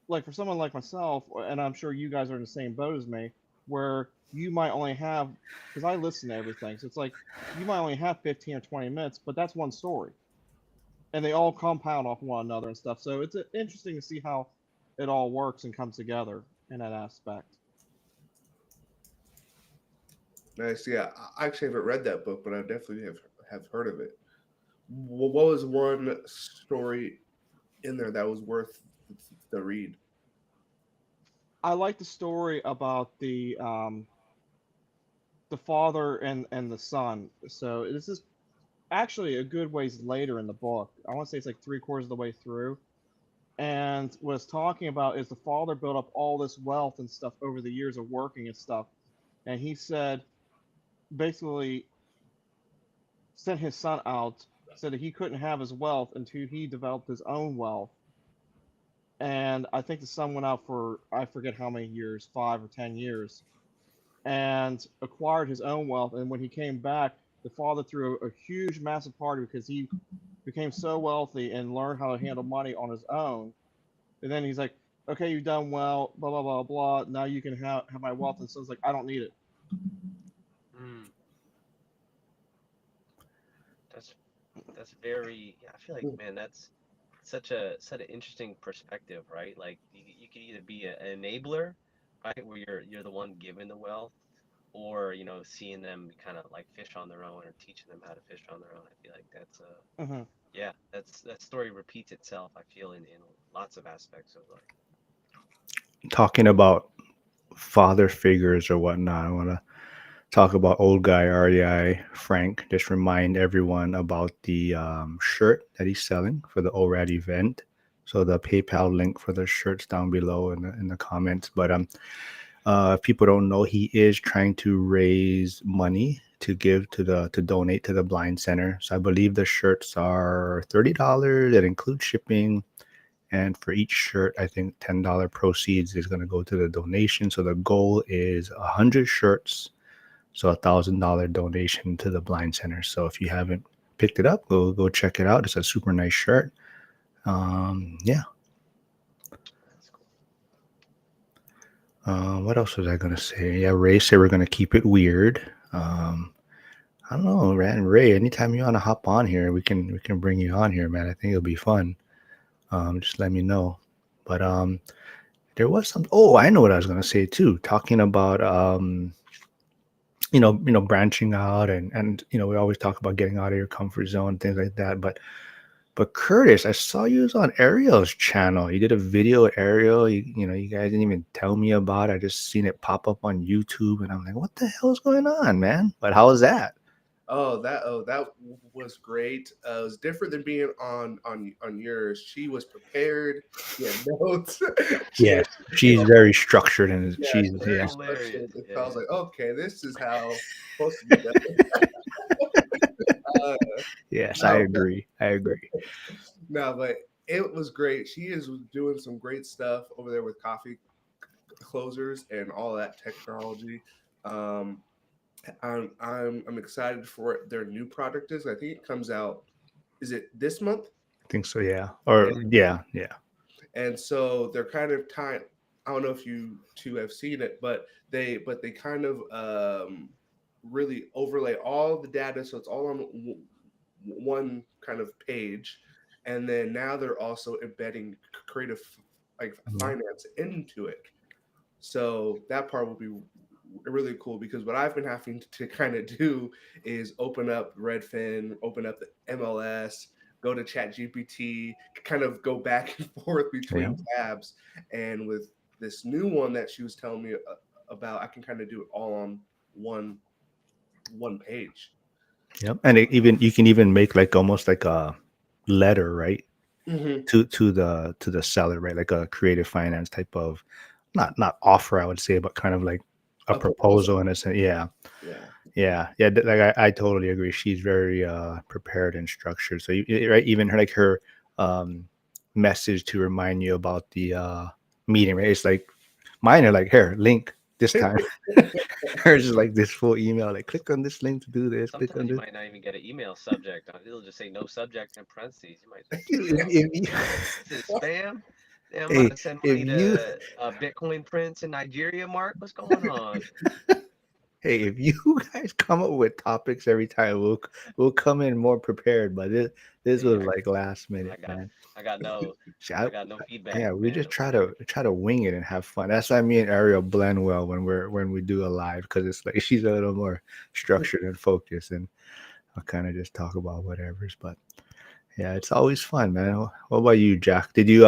for someone like myself, and I'm sure you guys are in the same boat as me, where you might only have, because I listen to everything, so it's like you might only have 15 or 20 minutes, but that's one story, and they all compound off one another and stuff. So it's interesting to see how it all works and comes together in that aspect. Nice. Yeah, I actually haven't read that book, but I definitely have heard of it. What was one story in there that was worth the read? I like the story about the father and the son. So this is actually a good ways later in the book. I want to say it's like 3/4 of the way through. And what it's talking about is the father built up all this wealth and stuff over the years of working and stuff. And he said, basically, sent his son out, said that he couldn't have his wealth until he developed his own wealth. And I think the son went out for, I forget how many years, 5 or 10 years, and acquired his own wealth. And when he came back, the father threw a huge, massive party because he became so wealthy and learned how to handle money on his own. And then he's like, "Okay, you've done well, blah blah blah blah. Now you can have my wealth." And so it's like, "I don't need it." That's very. Yeah, I feel like, man, that's such an interesting perspective, right? Like you could either be an enabler, right, where you're the one giving the wealth, or seeing them kind of like fish on their own or teaching them how to fish on their own. I feel like that's yeah, that story repeats itself, I feel, in lots of aspects of life. Talking about father figures or whatnot, I want to talk about old guy REI Frank. Just remind everyone about the shirt that he's selling for the ORAD event. So the PayPal link for the shirts down below in the comments. But if people don't know, he is trying to raise money to give to donate to the Blind Center. So I believe the shirts are $30. That includes shipping. And for each shirt, I think $10 proceeds is going to go to the donation. So the goal is 100 shirts. So $1,000 donation to the Blind Center. So if you haven't picked it up, go check it out. It's a super nice shirt. Yeah. That's cool. What else was I gonna say? Yeah, Ray said we're gonna keep it weird. I don't know, Ray. Anytime you wanna hop on here, we can bring you on here, man. I think it'll be fun. Just let me know. But there was some. Oh, I know what I was gonna say too. Talking about branching out and we always talk about getting out of your comfort zone, things like that. But Curtis, I saw you was on Ariel's channel. You did a video, Ariel. You guys didn't even tell me about it. I just seen it pop up on YouTube, and I'm like, what the hell is going on, man? But how was that? that was great. It was different than being on yours. She was prepared. She had notes. she had, Yes, she's very structured and yeah, she's she's yeah. very Hilarious. structured. And so I Yeah. was like, okay, this is how it's supposed to be done. Uh, Yes, I no, agree. I agree. no, but it was great. She is doing some great stuff over there with coffee closers and all that technology. Um, I'm excited for their new product. Is I think it comes out. Is it this month? I think so, yeah. Yeah. Or yeah, yeah. And so they're kind of tying. I don't know if you two have seen it, but they kind of really overlay all the data, so it's all on one kind of page, and then now they're also embedding creative like Mhm. finance into it. So that part will be really cool because what I've been having to kind of do is open up Redfin, open up the MLS, go to ChatGPT, kind of go back and forth Yeah. between tabs. And with this new one that she was telling me about, I can kind of do it all on one one page. Yep. And even you can even make like almost like a letter, right? Mm-hmm. To the seller, right? Like a creative finance type of not offer, I would say, but kind of like a A proposal. proposal in a sense. Yeah. Yeah. Yeah. Yeah. Like I totally agree. She's very prepared and structured. So right, even her like her um message to remind you about the meeting, right? It's like mine are like here, link this time. Hers is like this full email, like click on this link to do this, click Sometimes on you this. might not even get an email subject. It'll just say no subject in parentheses. You might just say, If, oh, if you, this is spam. Damn, I'm about hey, to send if money you to Bitcoin Prince in Nigeria, Mark. What's going on? Hey, if you guys come up with topics every time, we'll come in more prepared. But this Hey, was like last I minute, got man. I got no See, I got no feedback, yeah, we man. just No feedback. try to wing it and have fun. That's why me and Ariel blend well when we do a live because it's like she's a little more structured and focused, and I'll kind of just talk about whatever's. But yeah, it's always fun, man. What about you, Jack? Did you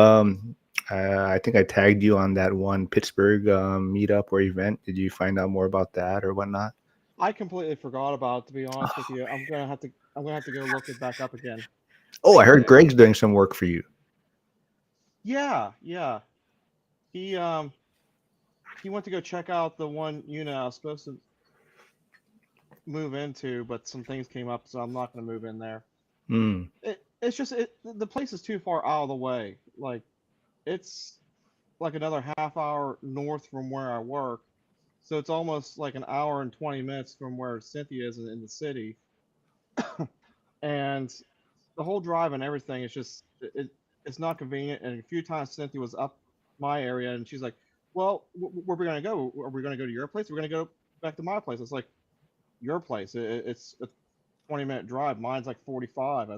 I think I tagged you on that one Pittsburgh meetup or event. Did you find out more about that or whatnot? I completely forgot about it, to be honest with you. I'm gonna have to go look it back up again. Oh, I heard Yeah. Greg's doing some work for you. Yeah, yeah. He he went to go check out the one unit I was supposed to move into, but some things came up, so I'm not gonna move in there. Mm, It's just the place is too far out of the way. Like it's like another half hour north from where I work, so it's almost like an hour and 20 minutes from where Cynthia is in the city, and the whole drive and everything is just it's not convenient. And a few times Cynthia was up my area, and she's like, "Well, where are we gonna go? Are we gonna go to your place? We're gonna go back to my place." It's like your place. It's a 20-minute drive. Mine's like 45.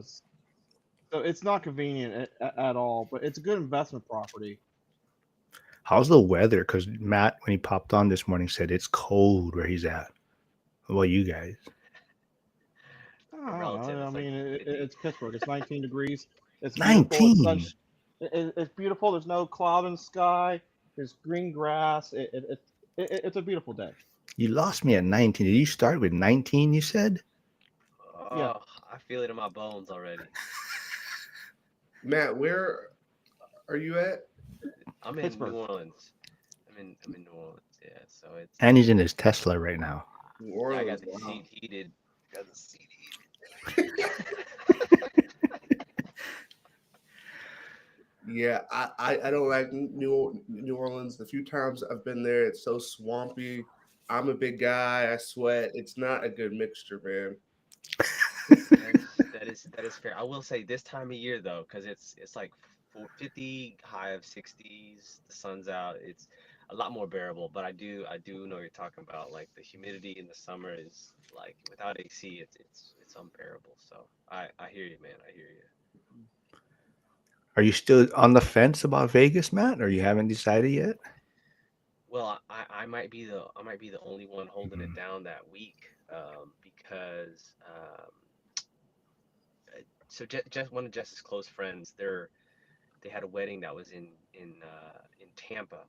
So it's not convenient at all, but it's a good investment property. how's the weather? Because Matt, when he popped on this morning, said it's cold where he's at. What about you guys? I don't Relative, know. I it's like mean, it's 50. Pittsburgh. It's 19 degrees. It's beautiful. 19. It's beautiful. There's no cloud in the sky. There's green grass. It's a beautiful day. You lost me at 19. Did you start with 19, you said? Yeah, Oh, I feel it in my bones already. Matt, where are you at? I'm in New Pittsburgh. Orleans. I'm in New Orleans. Yeah, so it's And he's in his Tesla right now. New yeah, I Orleans. got the Wow. seat heated. Got the seat Yeah, I don't like New Orleans. The few times I've been there, it's so swampy. I'm a big guy. I sweat. It's not a good mixture, man. That is fair. I will say this time of year though, because it's like 50, high of 60s. The sun's out. It's a lot more bearable. But I do know what you're talking about. Like the humidity in the summer is like without AC, it's unbearable. So I hear you, man. I hear you. Are you still on the fence about Vegas, Matt? Or you haven't decided yet? Well, I might be the only one holding it Mhm. down that week, because so just one of Jess's close friends, they had a wedding that was in Tampa,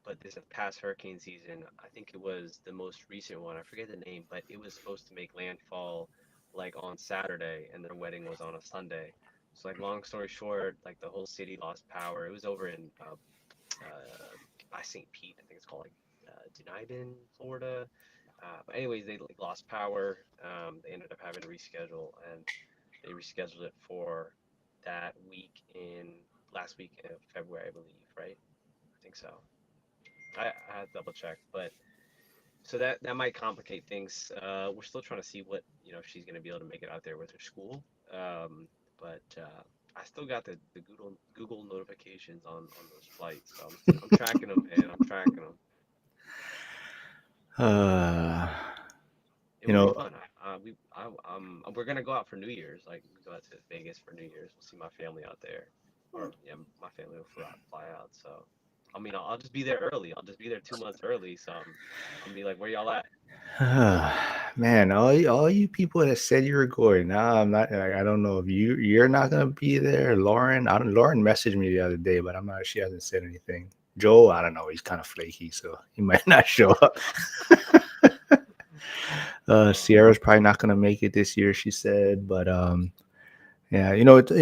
but this past hurricane season, I think it was the most recent one. I forget the name, but it was supposed to make landfall like on Saturday, and their wedding was on a Sunday. So like long story short, like the whole city lost power. It was over in by St. Pete, I think it's called, like Deniden, Florida. But anyways, they like lost power. They ended up having to reschedule, and they rescheduled it for that week in last week of February, I believe, right? I think so. I had to double check, but so that might complicate things. We're still trying to see what if she's gonna be able to make it out there with her school. But I still got the Google notifications on those flights, so I'm tracking them, man. I'm tracking them. Uh, It you will be know, fun. We're gonna go out for New Year's. Like we go out to Vegas for New Year's. We'll see my family out there, or yeah, my family will fly out. So, I mean, I'll just be there early. I'll just be there 2 months early. So I'm be like, where y'all at? man, all you people that said you were going, nah, I'm not. Like, I don't know if you're not gonna be there. Lauren, I don't. Lauren messaged me the other day, but I'm not. She hasn't said anything. Joel, I don't know. He's kind of flaky, so he might not show up. Sierra's probably not gonna make it this year, she said. But yeah,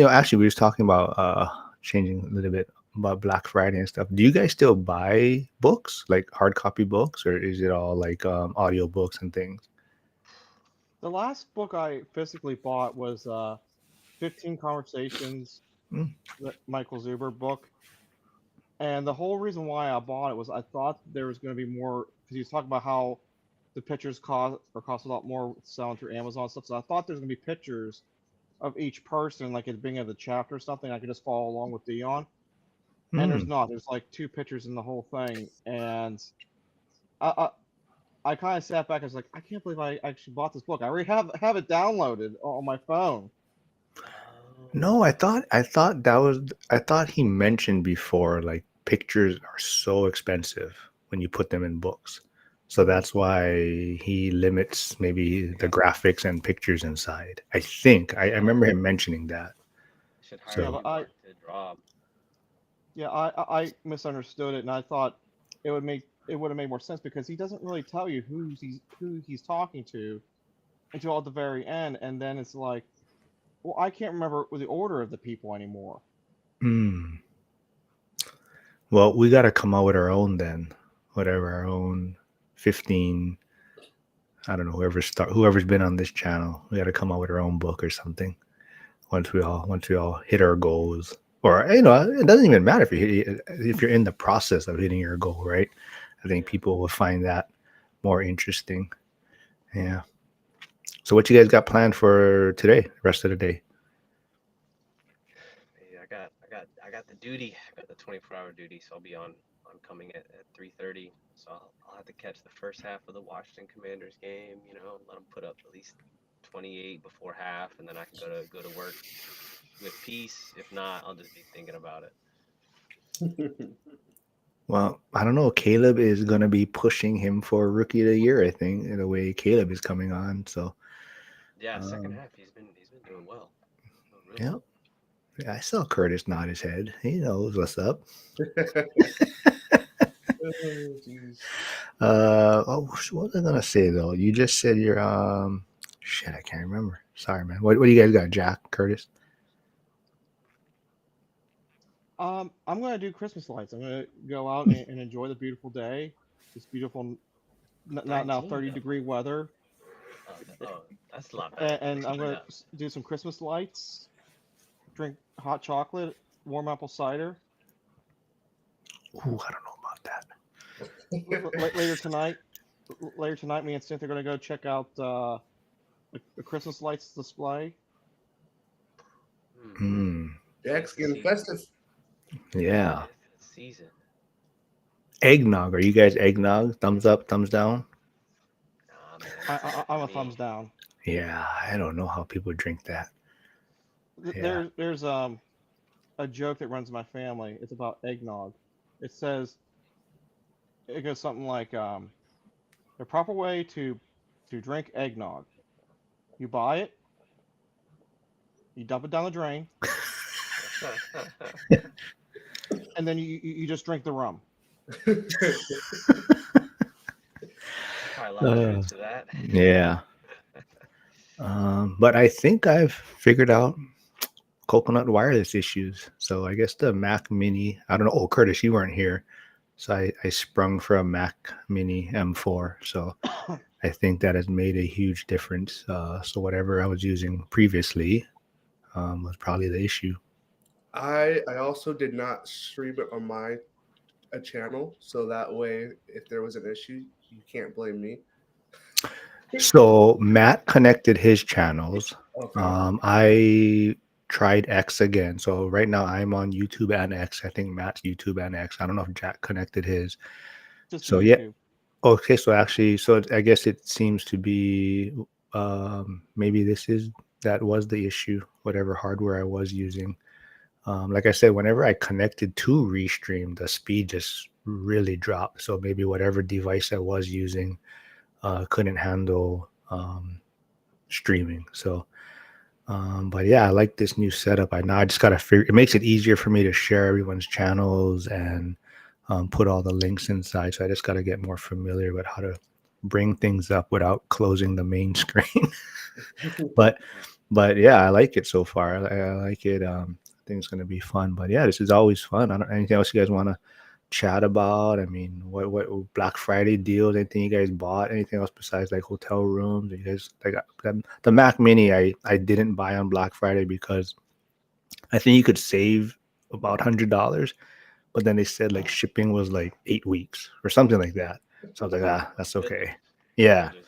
actually, we was talking about changing a little bit about Black Friday and stuff. Do you guys still buy books, like hard copy books, or is it all like audio books and things? The last book I physically bought was 15 Conversations, Mm. the Michael Zuber book. And the whole reason why I bought it was I thought there was going to be more, because he was talking about how the pictures cost a lot more selling through Amazon and stuff. So I thought there's going to be pictures of each person, like at the beginning of the chapter or something. I could just follow along with Dion. And there's Mm. not. There's like 2 pictures in the whole thing. And I I kind of sat back. I was like, I can't believe I actually bought this book. I already have it downloaded on my phone. No, I thought he mentioned before, like pictures are so expensive when you put them in books. So that's why he limits maybe the graphics and pictures inside. I think I remember him mentioning that. Should hire So Yeah, you, but Mark, to draw 'em. I misunderstood it, and I thought it would have made more sense because he doesn't really tell you who he's talking to until at the very end, and then it's like, well, I can't remember the order of the people anymore. Hmm. Well, we got to come out with our own then, whatever our own 15. I don't know whoever's been on this channel. We got to come out with our own book or something. Once we all hit our goals, or it doesn't even matter if you're in the process of hitting your goal, right? I think people will find that more interesting. Yeah. So what you guys got planned for today, the rest of the day? Hey, I got the duty. I got the 24-hour duty, so I'll be on coming at 3:30. So I'll have to catch the first half of the Washington Commanders game. Let them put up at least 28 before half, and then I can go to work with peace. If not, I'll just be thinking about it. Well, I don't know. Caleb is going to be pushing him for Rookie of the Year, I think, in the way Caleb is coming on. So, Yeah, second half he's been doing well. Doing really yeah. well. Yeah, I saw Curtis nod his head. He knows what's up. Oh, jeez. What was I gonna say though? You just said you're shit, I can't remember. Sorry, man. What do you guys got, Jack, Curtis? I'm gonna do Christmas lights. I'm gonna go out and enjoy the beautiful day, this beautiful, now 19 though. 30-degree weather, That's a lot better. and I'm 19 gonna though. do some Christmas lights, drink hot chocolate, warm apple cider. Ooh, I don't know about that. Later tonight, me and Cynthia are gonna go check out the Christmas lights display. Jack's It's the getting season. festive. Yeah. It's the season. Eggnog. Are you guys eggnog? Thumbs up, thumbs down? Nah, man, that's not I'm for a me. thumbs down. Yeah, I don't know how people drink that. Yeah. There's a joke that runs in my family. It's about eggnog. It goes something like the proper way to drink eggnog. You buy it, you dump it down the drain, and then you just drink the rum. Probably a lot of Uh, truth to that. yeah. But I think I've figured out coconut wireless issues. So I guess the Mac Mini, I don't know. Oh, Curtis, you weren't here. So I sprung for a Mac Mini M4. So I think that has made a huge difference. So whatever I was using previously was probably the issue. I also did not stream it on my a channel, so that way, if there was an issue, you can't blame me. So Matt connected his channels. Okay. I tried X again. So right now I'm on YouTube and X. I think Matt's YouTube and X. I don't know if Jack connected his. Just So yeah. YouTube. Okay. So actually, so I guess it seems to be maybe that was the issue. Whatever hardware I was using. Like I said, whenever I connected to Restream, the speed just really dropped. So maybe whatever device I was using couldn't handle streaming. So, but yeah, I like this new setup. I just gotta figure. It makes it easier for me to share everyone's channels and put all the links inside. So I just gotta get more familiar with how to bring things up without closing the main screen. but but yeah, I like it so far. I like it. I think it's gonna be fun. But yeah, this is always fun. I don't anything else you guys want to chat about? I mean, what Black Friday deals? Anything you guys bought? Anything else besides like hotel rooms? You guys like the Mac Mini? I didn't buy on Black Friday because I think you could save about $100, but then they said like shipping was like 8 weeks or something like that. So I was like, that's okay. Yeah, Just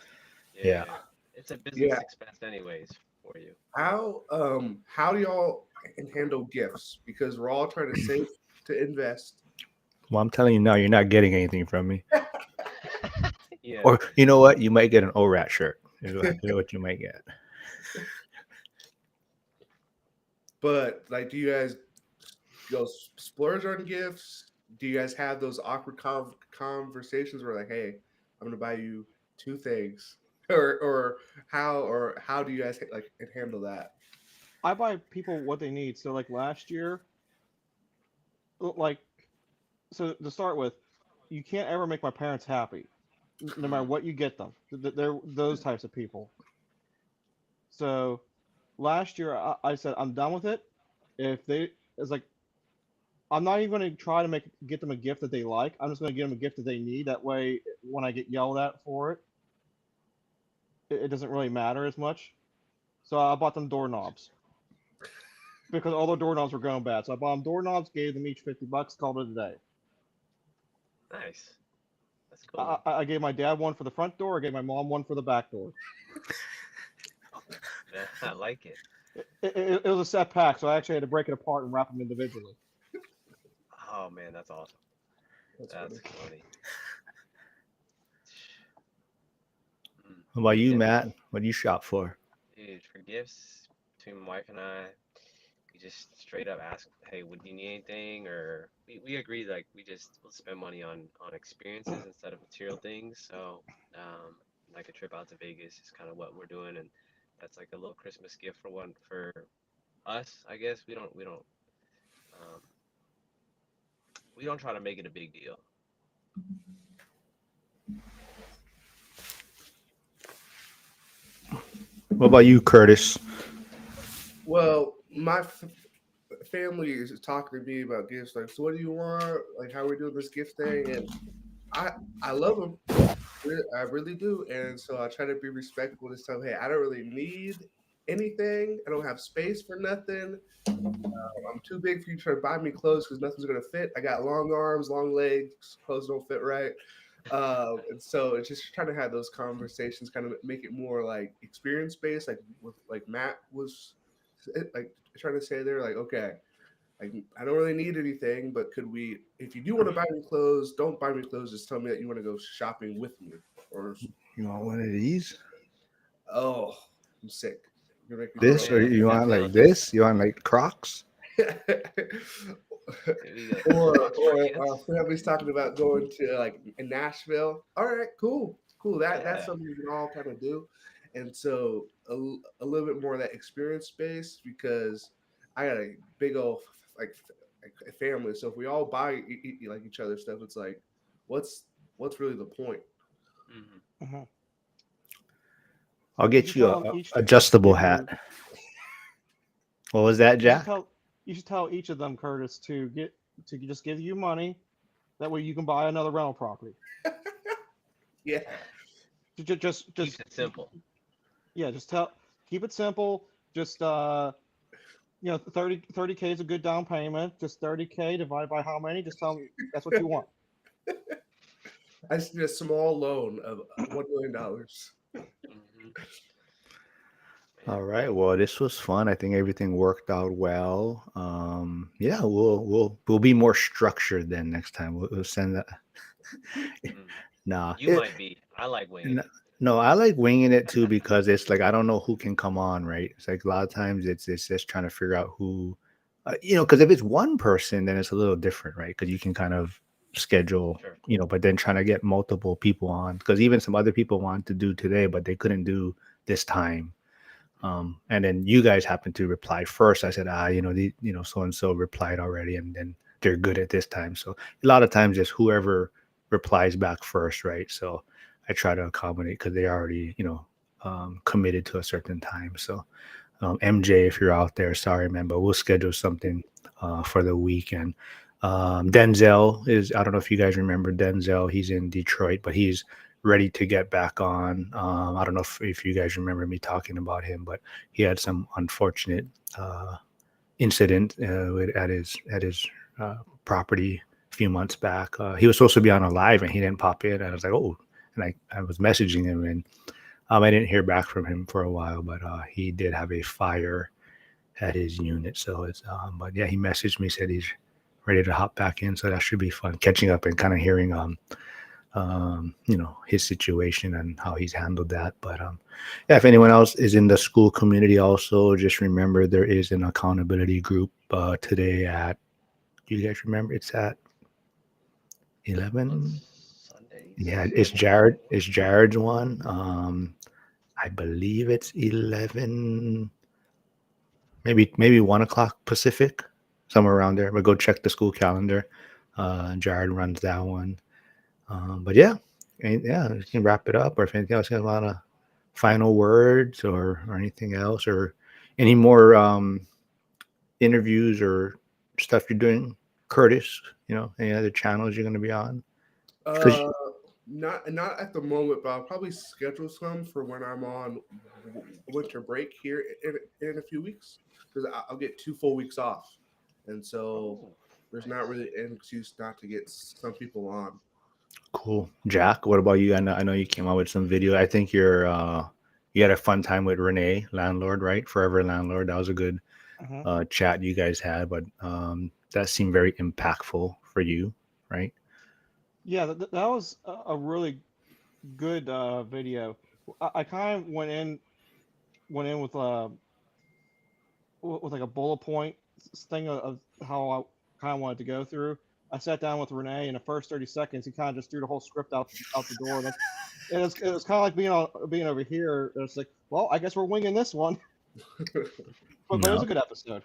yeah. yeah, it's a business Yeah. expense anyways for you. How do y'all handle gifts? Because we're all trying to save to invest. Well, I'm telling you now, you're not getting anything from me. Yeah, Or you know what? You might get an ORAT shirt. You know what you might get. But like, do you guys go splurge on gifts? Do you guys have those awkward conversations where like, hey, I'm gonna buy you two things, or how do you guys like handle that? I buy people what they need. So like last year, like so to start with, you can't ever make my parents happy, no matter what you get them. They're those types of people. So last year, I said I'm done with it. If they, it's like I'm not even going to try to get them a gift that they like. I'm just going to get them a gift that they need. That way, when I get yelled at for it, it doesn't really matter as much. So I bought them doorknobs because all the doorknobs were going bad. So I bought them doorknobs, gave them each $50, called it a day. nice. That's cool. I gave my dad one for the front door. I gave my mom one for the back door. Yeah, I like it. It was a set pack, so I actually had to break it apart and wrap them individually. Oh man, that's awesome. That's That's funny. funny. Mm. What about you, Yeah, Matt? What do you shop for? dude, for gifts between my wife and I, we just straight up ask, hey, would you need anything? Or we agreed like we'll spend money on experiences instead of material things. So like a trip out to Vegas is kind of what we're doing, and that's like a little Christmas gift for us, I guess. Um, we don't try to make it a big deal. What about you, Curtis? Well, my family is talking to me about gifts. Like, so what do you want? Like, how we doing this gift thing? And I I love them. I really do. And so I try to be respectful this time. Hey, I don't really need anything. I don't have space for nothing. I'm too big for you to try to buy me clothes because nothing's gonna fit. I got long arms, long legs. Clothes don't fit right. And so it's just trying to have those conversations, kind of make it more like experience based, like with like Matt was like trying to say there, like, okay, like I don't really need anything, but could we? If you do want to buy me clothes, don't buy me clothes. Just tell me that you want to go shopping with me. Or You want one of these? oh, I'm sick. You're making me Oh This, throw or man, you that want like sounds this? You want like Crocs? up. we got or Crocs for our kids. family's talking about going to like in Nashville. All right, cool, cool. That's Yeah, something we can all kind of do. And so a little bit more of that experience space because I got a big old like a family. So if we all buy like each other stuff, it's like what's really the point? Mhm. Mhm. I'll You get should you tell a, them a each to adjustable give hat. you. What was that, You should Jack? tell. You should tell each of them, Curtis, to just give you money. That way you can buy another rental property. Yeah. Just Keeps it simple. yeah. Just keep it simple. Just 30K is a good down payment. Just 30K divided by how many? Just tell them that's what you want. I just need a small loan of $1 million. Mhm. All Man. right. Well, this was fun. I think everything worked out well. Yeah, we'll be more structured then next time. We'll send that. Mm. Nah, You might be. I like winging n- it. no, I like winging it too because it's like I don't know who can come on, right? It's like a lot of times it's just trying to figure out who, because if it's one person, then it's a little different, right? Because you can kind of schedule, Sure. but then trying to get multiple people on because even some other people wanted to do today, but they couldn't do this time. And then you guys happened to reply first. I said, so and so replied already, and then they're good at this time. So a lot of times it's whoever replies back first, right? So I try to accommodate because they already, committed to a certain time. So MJ, if you're out there, sorry, man, but we'll schedule something for the weekend. Denzel I don't know if you guys remember Denzel. He's in Detroit, but he's ready to get back on. I don't know if you guys remember me talking about him, but he had some unfortunate incident at his property a few months back. He was supposed to be on a live and he didn't pop in. And I was like, oh, and I was messaging him and I didn't hear back from him for a while, but he did have a fire at his unit. So but yeah, he messaged me, said he's ready to hop back in. So that should be fun, catching up and kind of hearing, his situation and how he's handled that. But yeah, if anyone else is in the school community, also just remember there is an accountability group today at. Do you guys remember? It's at On 11. Sundays. Yeah, it's Jared. It's Jared's one. I believe it's 11, maybe 1 o'clock Pacific, somewhere around there. But go check the school calendar. Jared runs that one. But yeah, yeah, you can wrap it up. Or if anything else, you have a lot of final words or anything else, or any more interviews or stuff you're doing, Curtis. Any other channels you're going to be on? Because Not at the moment, but I'll probably schedule some for when I'm on winter break here in a few weeks because I'll get 2 full weeks off, and so Oh, there's nice. not really an excuse not to get some people on. cool, Jack. What about you? I know you came out with some video. I think you had a fun time with Renee, landlord, right? Forever landlord. That was a good Mhm. chat you guys had, but that seemed very impactful for you, right? Yeah, that was a really good video. I kind of went in with like a bullet point thing of how I kind of wanted to go through. I sat down with Renee, in the first 30 seconds, he kind of just threw the whole script out the door. And it was kind of like being over here. It's like, well, I guess we're winging this one, but it was No. a good episode.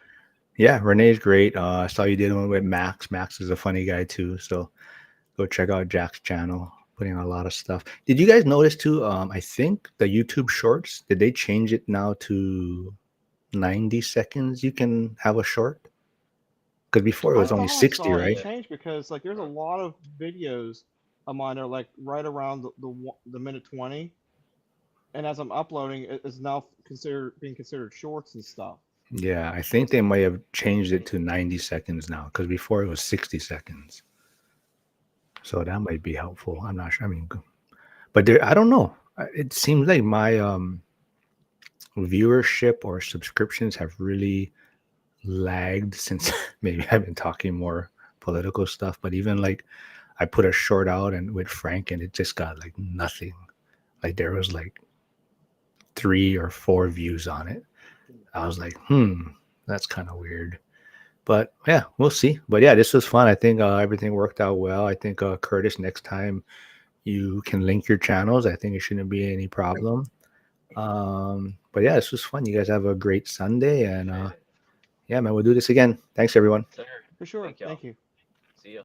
Yeah, Renee's great. I saw you did one with Max. Max is a funny guy too. So go check out Jack's channel. Putting out a lot of stuff. Did you guys notice too? I think the YouTube Shorts, did they change it now to 90 seconds? You can have a short because before it I was only thought I 60, saw it right? Yeah. change because like there's a lot of videos of mine that are like right around the minute 20, and as I'm uploading, it is now being considered shorts and stuff. Yeah, I think they might have changed it to 90 seconds now because before it was 60 seconds. So that might be helpful. I'm not sure. I mean, but there, I don't know. It seems like my viewership or subscriptions have really lagged since maybe I've been talking more political stuff. But even like I put a short out and with Frank and it just got like nothing. Like there was like 3 or 4 views on it. I was like, that's kind of weird. But yeah, we'll see. But yeah, this was fun. I think everything worked out well. I think Curtis, next time you can link your channels. I think it shouldn't be any problem. But yeah, this was fun. You guys have a great Sunday, and Appreciate it. yeah, man, we'll do this again. Thanks, everyone. Sir. For sure. Thank y'all. Thank you.